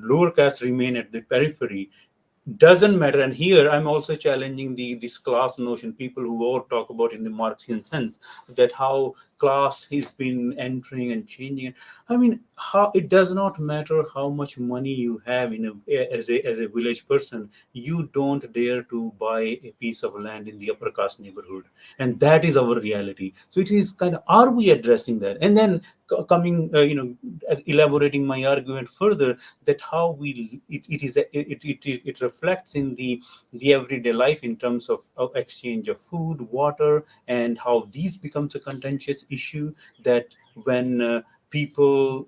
lower caste remain at the periphery, doesn't matter. And here I'm also challenging this class notion, people who all talk about in the Marxian sense, that how class has been entering and changing. I mean, how it does not matter how much money you have as a village person, you don't dare to buy a piece of land in the upper caste neighborhood, and that is our reality. So it is kind of, are we addressing that? And then coming, elaborating my argument further, that how it reflects in the everyday life in terms of exchange of food, water, and how these becomes a contentious issue, that when people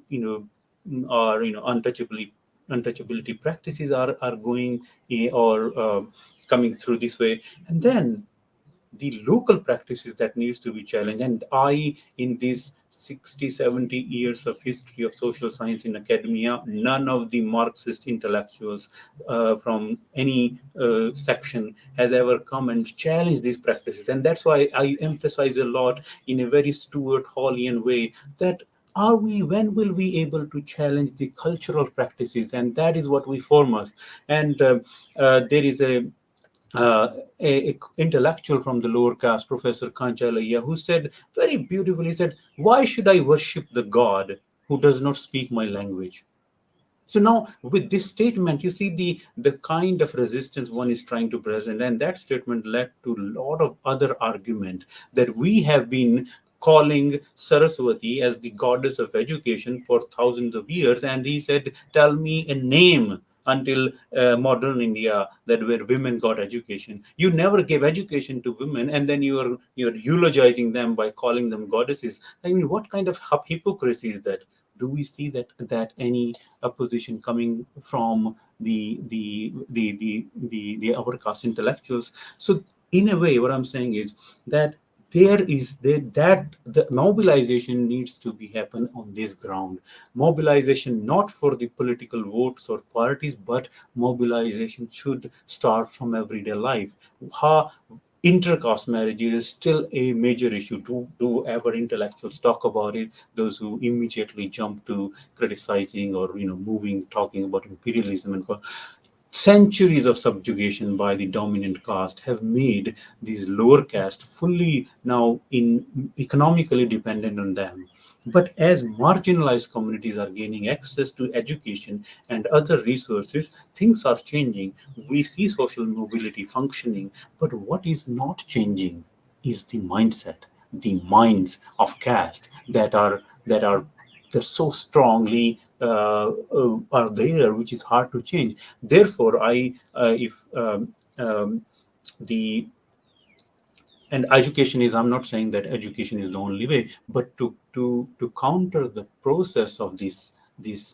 are untouchability practices are going or coming through this way, and then the local practices that needs to be challenged. And I, in these 60, 70 years of history of social science in academia, none of the Marxist intellectuals from any section has ever come and challenged these practices. And that's why I emphasize a lot in a very Stuart Hallian way, that are we, when will we able to challenge the cultural practices? And that is what we foremost. And there is a intellectual from the lower caste, Professor Kanchalaya, who said very beautifully, he said, why should I worship the God who does not speak my language? So now with this statement, you see the kind of resistance one is trying to present, and that statement led to a lot of other argument, that we have been calling Saraswati as the goddess of education for thousands of years. And he said, tell me a name until modern India that where women got education. You never gave education to women, and then you're eulogizing them by calling them goddesses. I mean, what kind of hypocrisy is that? Do we see that any opposition coming from the upper caste intellectuals? So in a way, what I'm saying is that that the mobilization needs to be happen on this ground. Mobilization not for the political votes or parties, but mobilization should start from everyday life. How intercaste marriage is still a major issue. Do ever intellectuals talk about it? Those who immediately jump to criticizing or moving, talking about imperialism and centuries of subjugation by the dominant caste have made these lower caste fully now in economically dependent on them. But as marginalized communities are gaining access to education and other resources, things are changing. We see social mobility functioning, but what is not changing is the mindset, the minds of caste that so strongly are there, which is hard to change. Therefore, I if the and education is, I'm not saying that education is the only way, but to counter the process of this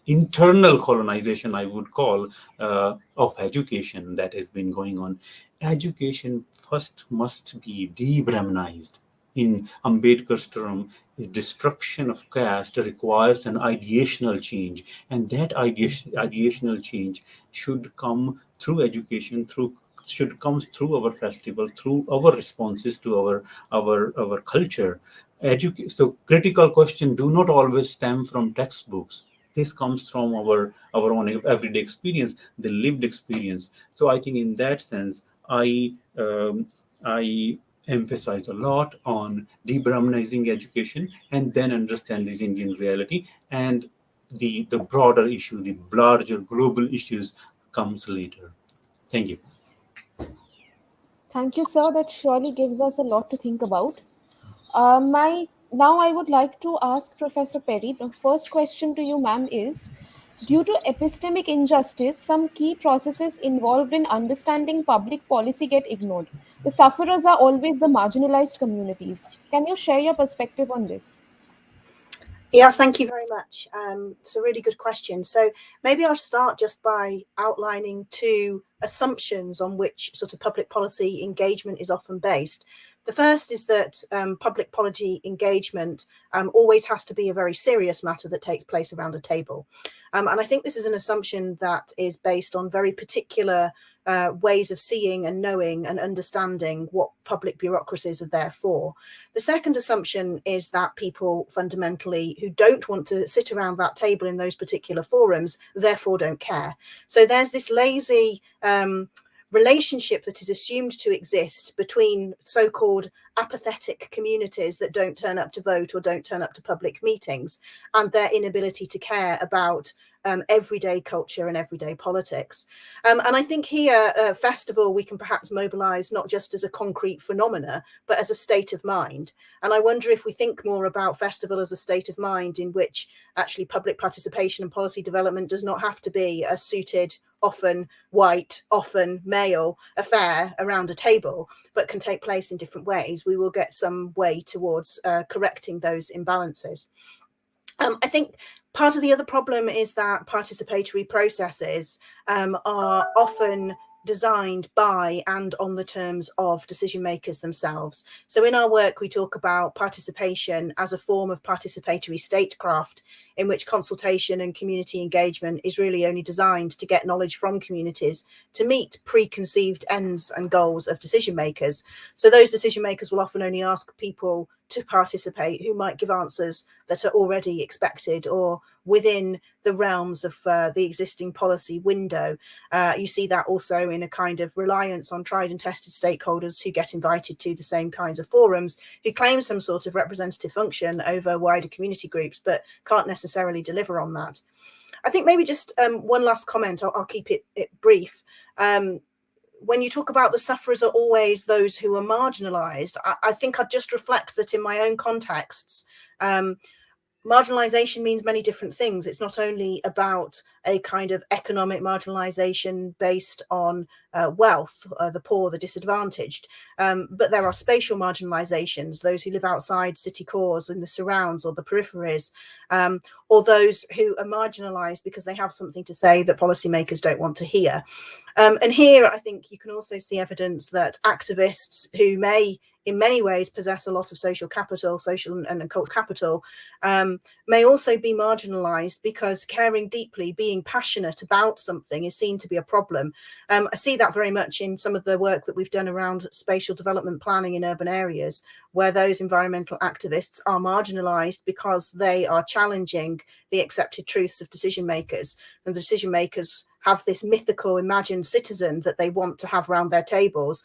internal colonization, I would call, of education that has been going on. Education first must be de-Brahmanized. In Ambedkar's term, the destruction of caste requires an ideational change, and that ideational change should come through education, through should come through our festival, through our responses to our culture. So critical question do not always stem from textbooks. This comes from our own everyday experience, the lived experience. So I think in that sense, I emphasize a lot on de-Brahmanizing education, and then understand this Indian reality, and the broader issue, the larger global issues comes later. Thank you. Thank you, sir. That surely gives us a lot to think about. My Now I would like to ask Professor Perry. The first question to you, ma'am, is: due to epistemic injustice, some key processes involved in understanding public policy get ignored. The sufferers are always the marginalized communities. Can you share your perspective on this? Yeah, thank you very much. It's a really good question. So maybe I'll start just by outlining two assumptions on which sort of public policy engagement is often based. The first is that public policy engagement always has to be a very serious matter that takes place around a table. And I think this is an assumption that is based on very particular ways of seeing and knowing and understanding what public bureaucracies are there for. The second assumption is that people fundamentally who don't want to sit around that table in those particular forums, therefore don't care. So there's this lazy relationship that is assumed to exist between so-called apathetic communities that don't turn up to vote or don't turn up to public meetings, and their inability to care about everyday culture and everyday politics. And I think here, festival, we can perhaps mobilize not just as a concrete phenomena, but as a state of mind. And I wonder if we think more about festival as a state of mind in which actually public participation and policy development does not have to be a suited, often white, often male affair around a table, but can take place in different ways, we will get some way towards correcting those imbalances. I think part of the other problem is that participatory processes are often designed by and on the terms of decision makers themselves. So in our work, we talk about participation as a form of participatory statecraft, in which consultation and community engagement is really only designed to get knowledge from communities to meet preconceived ends and goals of decision makers. So those decision makers will often only ask people to participate who might give answers that are already expected or within the realms of the existing policy window. You see that also in a kind of reliance on tried and tested stakeholders who get invited to the same kinds of forums, who claim some sort of representative function over wider community groups, but can't necessarily deliver on that. I think maybe just one last comment, I'll keep it brief. When you talk about the sufferers are always those who are marginalized, I think I'd just reflect that in my own contexts, marginalization means many different things. It's not only about a kind of economic marginalization based on wealth, the poor, the disadvantaged, but there are spatial marginalizations, those who live outside city cores in the surrounds or the peripheries, or those who are marginalized because they have something to say that policymakers don't want to hear. And here, I think you can also see evidence that activists who may, in many ways, possess a lot of social capital, social and cultural capital, may also be marginalized because caring deeply, being passionate about something is seen to be a problem. I see that very much in some of the work that we've done around spatial development planning in urban areas, where those environmental activists are marginalized because they are challenging the accepted truths of decision makers, and the decision makers have this mythical imagined citizen that they want to have around their tables.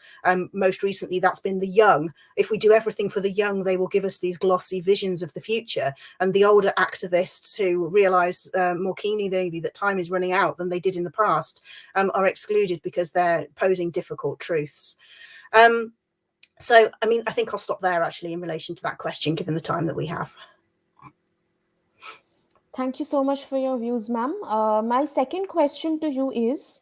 Most recently, that's been the young. If we do everything for the young, they will give us these glossy visions of the future. And the older activists who realize more keenly maybe that time is running out than they did in the past are excluded because they're posing difficult truths. So, I mean, I think I'll stop there actually in relation to that question, given the time that we have. Thank you so much for your views, ma'am. My second question to you is,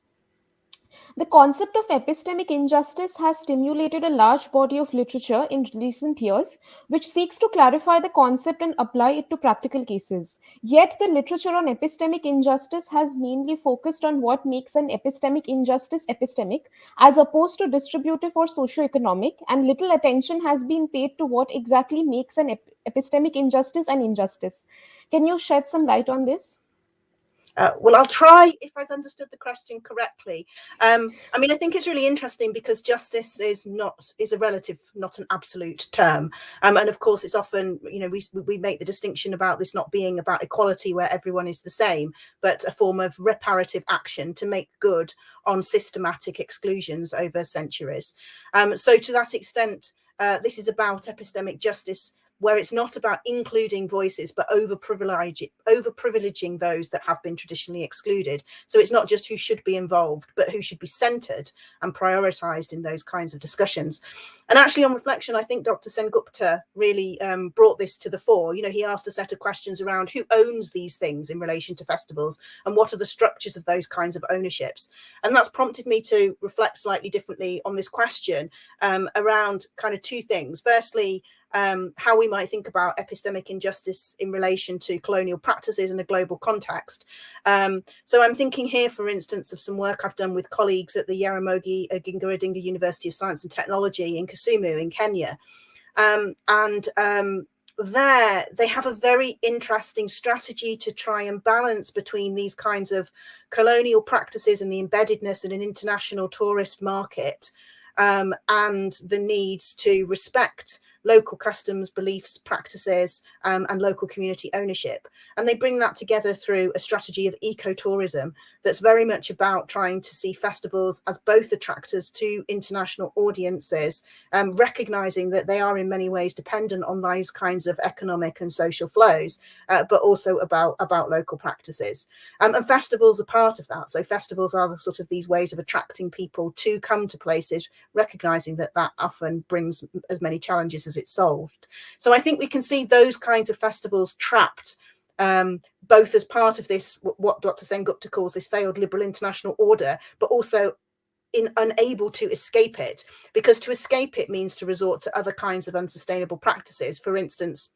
the concept of epistemic injustice has stimulated a large body of literature in recent years, which seeks to clarify the concept and apply it to practical cases. Yet, the literature on epistemic injustice has mainly focused on what makes an epistemic injustice epistemic, as opposed to distributive or socioeconomic, and little attention has been paid to what exactly makes an epistemic injustice an injustice. Can you shed some light on this? Well, I'll try if I've understood the question correctly. I mean, I think it's really interesting because justice is a relative, not an absolute term. And of course, it's often, you know, we make the distinction about this not being about equality where everyone is the same, but a form of reparative action to make good on systematic exclusions over centuries. So to that extent, this is about epistemic justice, where it's not about including voices, but over-privileging those that have been traditionally excluded. So it's not just who should be involved, but who should be centered and prioritized in those kinds of discussions. And actually, on reflection, I think Dr. Sengupta really brought this to the fore. You know, he asked a set of questions around who owns these things in relation to festivals and what are the structures of those kinds of ownerships. And that's prompted me to reflect slightly differently on this question around kind of two things. Firstly, how we might think about epistemic injustice in relation to colonial practices in a global context. So I'm thinking here, for instance, of some work I've done with colleagues at the Jaramogi Oginga Odinga University of Science and Technology in Kisumu in Kenya. There they have a very interesting strategy to try and balance between these kinds of colonial practices and the embeddedness in an international tourist market and the needs to respect local customs, beliefs, practices, and local community ownership. And they bring that together through a strategy of ecotourism that's very much about trying to see festivals as both attractors to international audiences, recognizing that they are in many ways dependent on those kinds of economic and social flows, but also about local practices. And festivals are part of that. So festivals are the sort of these ways of attracting people to come to places, recognizing that that often brings as many challenges as it's solved. So I think we can see those kinds of festivals trapped, both as part of this, what Dr. Sengupta calls this failed liberal international order, but also unable to escape it, because to escape it means to resort to other kinds of unsustainable practices. For instance,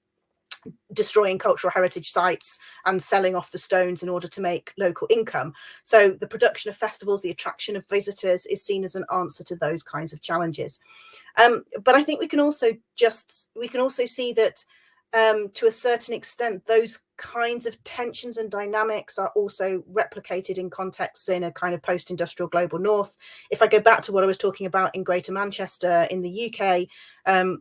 destroying cultural heritage sites and selling off the stones in order to make local income. So the production of festivals, the attraction of visitors, is seen as an answer to those kinds of challenges. But I think we can also see that to a certain extent, those kinds of tensions and dynamics are also replicated in contexts in a kind of post-industrial global north. If I go back to what I was talking about in Greater Manchester in the UK,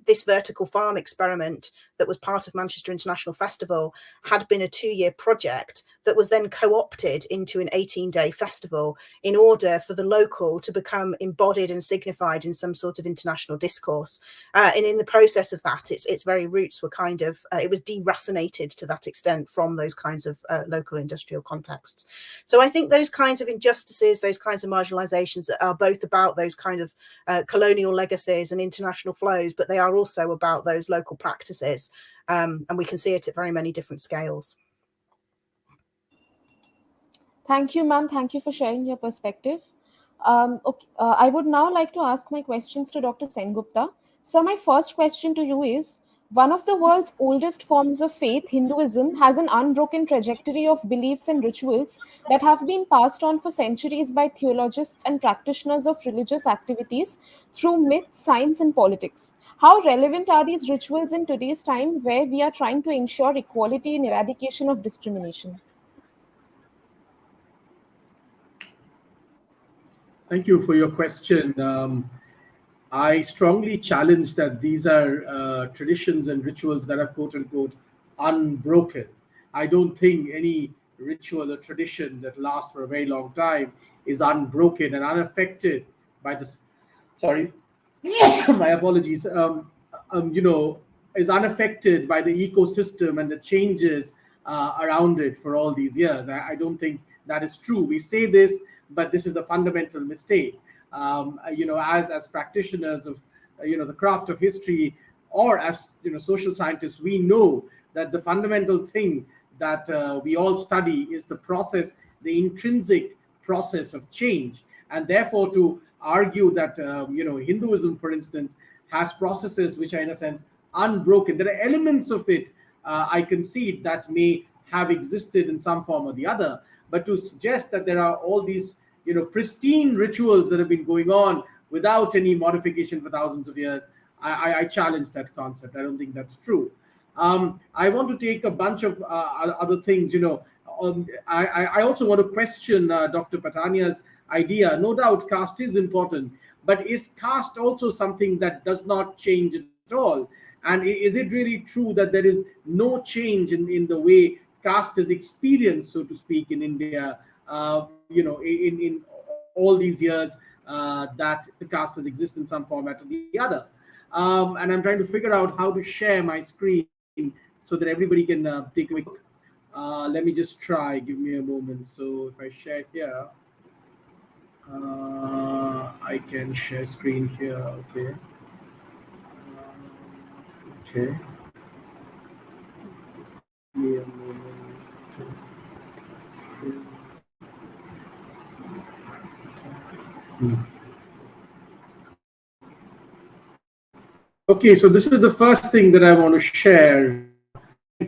this vertical farm experiment that was part of Manchester International Festival had been a 2-year project that was then co-opted into an 18-day festival in order for the local to become embodied and signified in some sort of international discourse. And in the process of that, its very roots were kind of, it was deracinated to that extent from those kinds of local industrial contexts. So I think those kinds of injustices, those kinds of marginalizations are both about those kind of colonial legacies and international flows, but they are also about those local practices. And we can see it at very many different scales. Thank you, ma'am. Thank you for sharing your perspective. I would now like to ask my questions to Dr. Sengupta. So my first question to you is, one of the world's oldest forms of faith, Hinduism, has an unbroken trajectory of beliefs and rituals that have been passed on for centuries by theologists and practitioners of religious activities through myth, science, and politics. How relevant are these rituals in today's time, where we are trying to ensure equality and eradication of discrimination? Thank you for your question. I strongly challenge that these are traditions and rituals that are quote unquote unbroken. I don't think any ritual or tradition that lasts for a very long time is unbroken and unaffected by this. Sorry, my apologies. Is unaffected by the ecosystem and the changes around it for all these years. I don't think that is true. We say this, but this is a fundamental mistake. As practitioners of the craft of history, or as social scientists, we know that the fundamental thing that we all study is the process, the intrinsic process of change. And therefore, to argue that Hinduism, for instance, has processes which are in a sense unbroken, there are elements of it I concede that may have existed in some form or the other, but to suggest that there are all these pristine rituals that have been going on without any modification for thousands of years, I challenge that concept. I don't think that's true. I want to take a bunch of other things. I also want to question Dr. Pathania's idea. No doubt caste is important, but is caste also something that does not change at all? And is it really true that there is no change in the way caste is experienced, so to speak, in India, in all these years that the caste has existed in some format or the other? And I'm trying to figure out how to share my screen so that everybody can take a quick look. Let me just try. Give me a moment. So if I share here, I can share screen here. Okay. Okay. Give me a moment. Screen. Okay, so this is the first thing that I want to share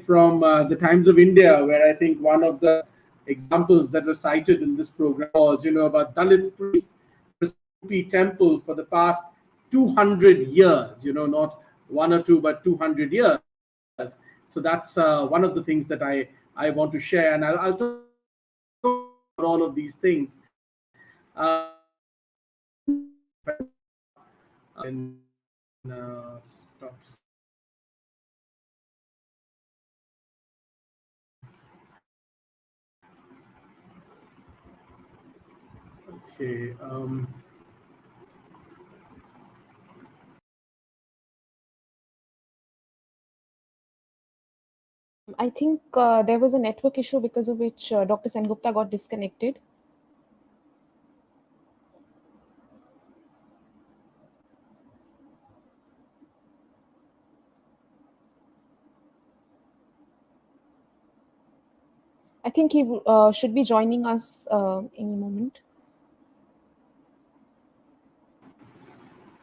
from the Times of India, where I think one of the examples that were cited in this program was, about Dalit priests in temple for the past 200 years, not 1 or 2, but 200 years. So that's one of the things that I want to share, and I'll talk about all of these things. And stop. Okay. I think there was a network issue because of which Dr. Sengupta got disconnected. I think he should be joining us any moment.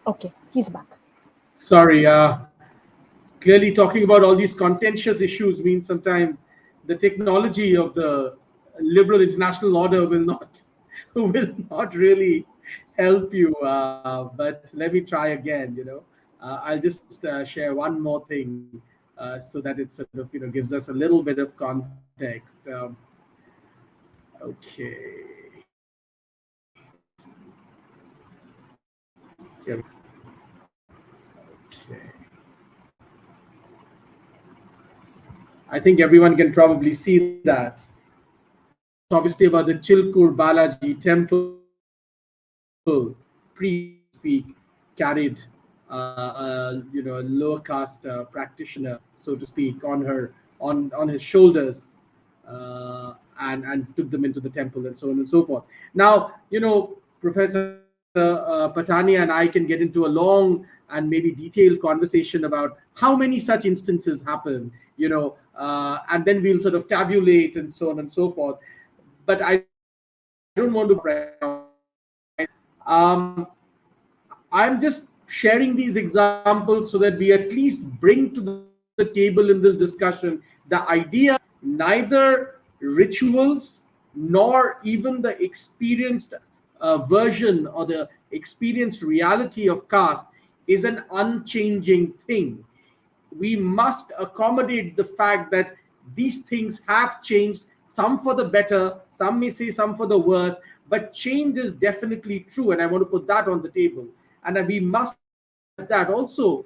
Okay, he's back. Sorry. Clearly, talking about all these contentious issues means sometimes the technology of the liberal international order will not really help you. But let me try again. I'll just share one more thing so that it sort of gives us a little bit of context. Okay. Here we Okay. I think everyone can probably see that. Obviously, about the Chilkur Balaji temple pre-speak carried a lower caste practitioner, so to speak, on his shoulders, and took them into the temple and so on and so forth. Now, Professor Pathania and I can get into a long and maybe detailed conversation about how many such instances happen, and then we'll sort of tabulate and so on and so forth. But I don't want to. I'm just sharing these examples so that we at least bring to the table in this discussion the idea neither rituals nor even the experienced version or the experienced reality of caste is an unchanging thing. We must accommodate the fact that these things have changed, some for the better, some may say some for the worse, but change is definitely true, and I want to put that on the table. And we must that also.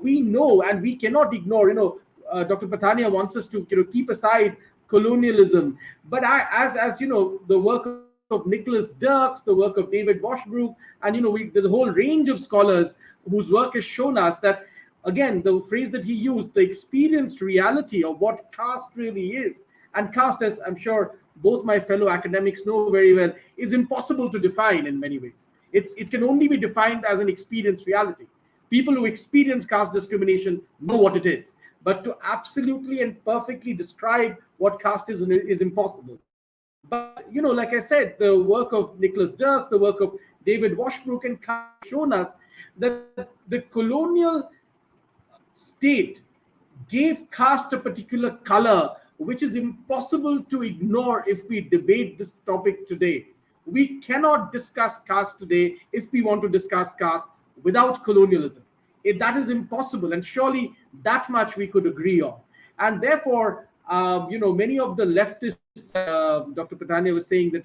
We know and we cannot ignore. Dr. Pathania wants us to keep aside colonialism, but as the work of Nicholas Dirks, the work of David Washbrook, and there's a whole range of scholars whose work has shown us that, again, the phrase that he used, the experienced reality of what caste really is. And caste, as I'm sure both my fellow academics know very well, is impossible to define in many ways. It can only be defined as an experienced reality. People who experience caste discrimination know what it is. But to absolutely and perfectly describe what caste is impossible. But, like I said, the work of Nicholas Dirks, the work of David Washbrook and shown us that the colonial state gave caste a particular color which is impossible to ignore if we debate this topic today. We cannot discuss caste today if we want to discuss caste without colonialism. That is impossible, and surely that much we could agree on. And therefore, many of the leftists, Dr. Pathania was saying that,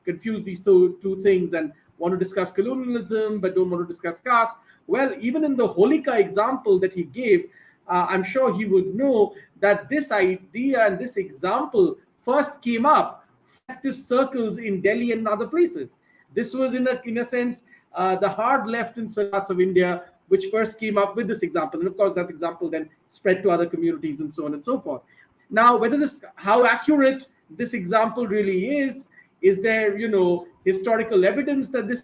confuse these two things and want to discuss colonialism but don't want to discuss caste. Well, even in the Holika example that he gave, I'm sure he would know that this idea and this example first came up leftist circles in Delhi and other places. This was in a sense the hard left in certain parts of India which first came up with this example, and of course that example then spread to other communities and so on and so forth. Now, how accurate this example really is there historical evidence that this,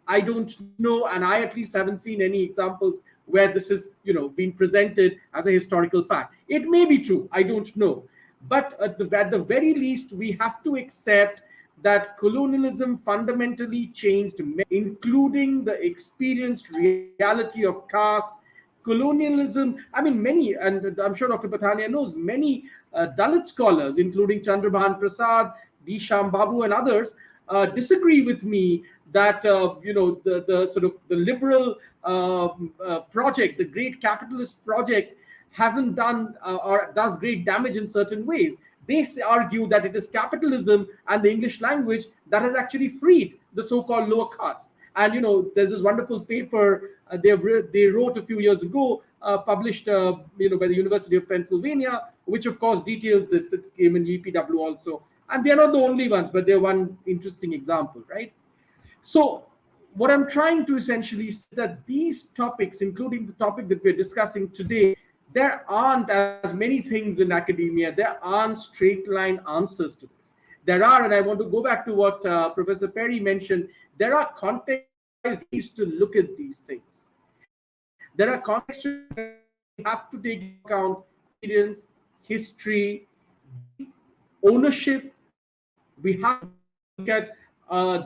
I don't know, and I at least haven't seen any examples where this is been presented as a historical fact. It may be true, I don't know, but at the very least we have to accept that colonialism fundamentally changed, including the experienced reality of caste. Colonialism, many, and I'm sure Dr. Pathania knows, many Dalit scholars, including Chandrabhan Prasad, D. Sham Babu, and others, disagree with me that the sort of the liberal project, the great capitalist project, hasn't done or does great damage in certain ways. They argue that it is capitalism and the English language that has actually freed the so-called lower caste. And there's this wonderful paper they wrote a few years ago, published by the University of Pennsylvania, which of course details this. It came in EPW also And they're not the only ones, but they're one interesting example, right? So what I'm trying to essentially say is that these topics, including the topic that we're discussing today, there aren't as many things in academia. There aren't straight line answers to this. There are, and I want to go back to what Professor Perry mentioned, there are contextualized ways to look at these things. There are contextual ways where we have to take into account experience, history, ownership. We have to look at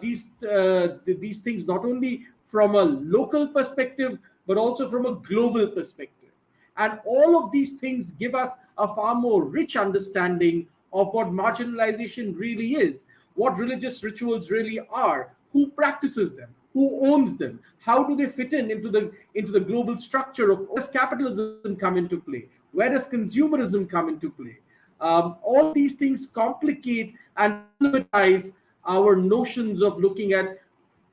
these things not only from a local perspective but also from a global perspective. And all of these things give us a far more rich understanding of what marginalization really is, what religious rituals really are, who practices them, who owns them, how do they fit in into the global structure of, where does capitalism come into play, where does consumerism come into play. All these things complicate and problematize our notions of looking at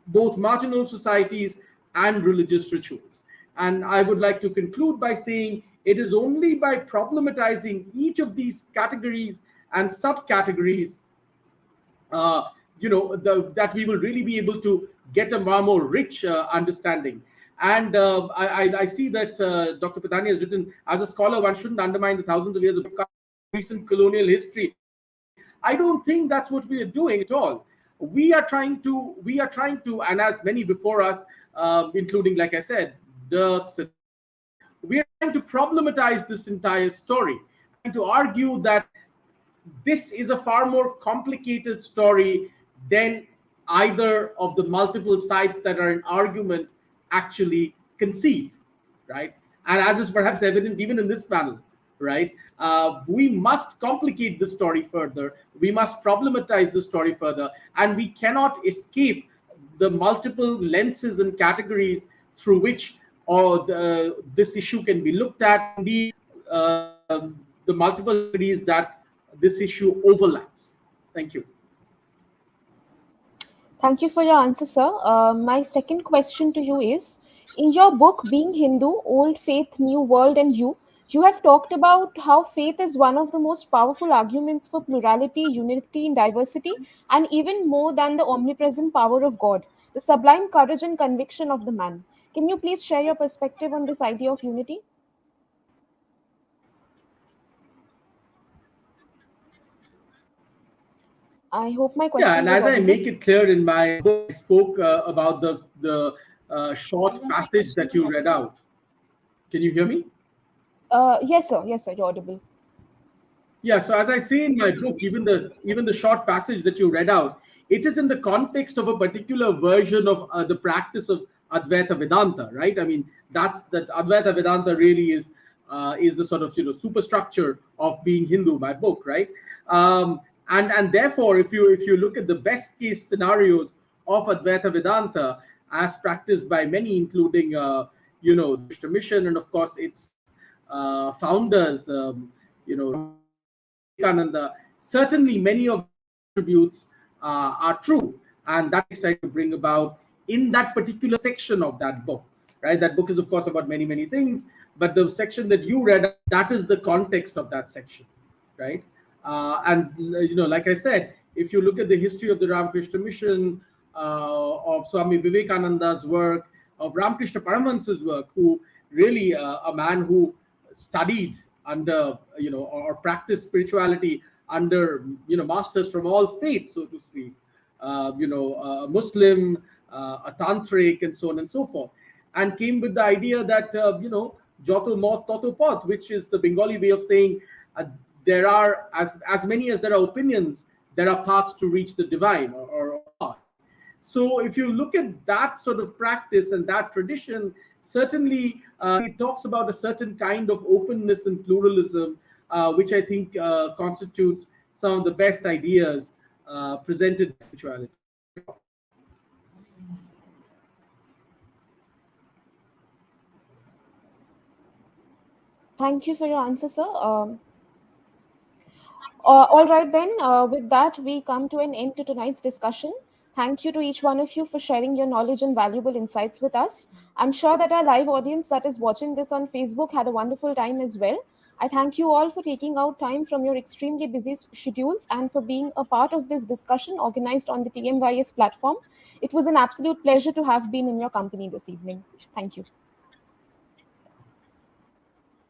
both marginal societies and religious rituals. And I would like to conclude by saying it is only by problematizing each of these categories and subcategories, that we will really be able to get a far more rich understanding. And I see that Dr. Pathania has written, as a scholar, one shouldn't undermine the thousands of years of recent colonial history. I don't think that's what we are doing at all. We are trying to, and as many before us, including, like I said, Dirks, we are trying to problematize this entire story and to argue that this is a far more complicated story than either of the multiple sides that are in argument actually concede, right? And as is perhaps evident even in this panel, right? We must complicate the story further. We must problematize the story further, and we cannot escape the multiple lenses and categories through which this issue can be looked at. Indeed, the multiple categories that this issue overlaps. Thank you. Thank you for your answer, sir. My second question to you is, in your book, Being Hindu, Old Faith, New World and you have talked about how faith is one of the most powerful arguments for plurality, unity, and diversity, and even more than the omnipresent power of God, the sublime courage and conviction of the man. Can you please share your perspective on this idea of unity? I hope my Yeah, question and was as I audible. make it clear in my book, I spoke about the short passage that you read out. Can you hear me? Yes, sir. Yes, sir. You're audible. Yeah, so as I say in my book, even the short passage that you read out, it is in the context of a particular version of the practice of Advaita Vedanta, right? I mean, that's that Advaita Vedanta really is the sort of superstructure of Being Hindu, my book, right? And therefore, if you look at the best case scenarios of Advaita Vedanta as practiced by many, including the Krishna Mission, and of course its founders, Vivekananda, certainly many of these attributes are true, and that is trying to bring about in that particular section of that book, right? That book is, of course, about many things, but the section that you read, that is the context of that section, right? And like I said, if you look at the history of the Ramakrishna Mission, of Swami Vivekananda's work, of Ramakrishna Paramahansa's work, who really a man who studied under or practiced spirituality under masters from all faiths, so to speak, a Muslim, a tantric, and so on and so forth, and came with the idea that joto mot toto pot, which is the Bengali way of saying there are as many as there are opinions, there are paths to reach the divine or God. So if you look at that sort of practice and that tradition, certainly it talks about a certain kind of openness and pluralism, which I think constitutes some of the best ideas presented in spirituality. Thank you for your answer, sir. All right, then, with that, we come to an end to tonight's discussion. Thank you to each one of you for sharing your knowledge and valuable insights with us. I'm sure that our live audience that is watching this on Facebook had a wonderful time as well. I thank you all for taking out time from your extremely busy schedules and for being a part of this discussion organized on the TMYS platform. It was an absolute pleasure to have been in your company this evening. Thank you.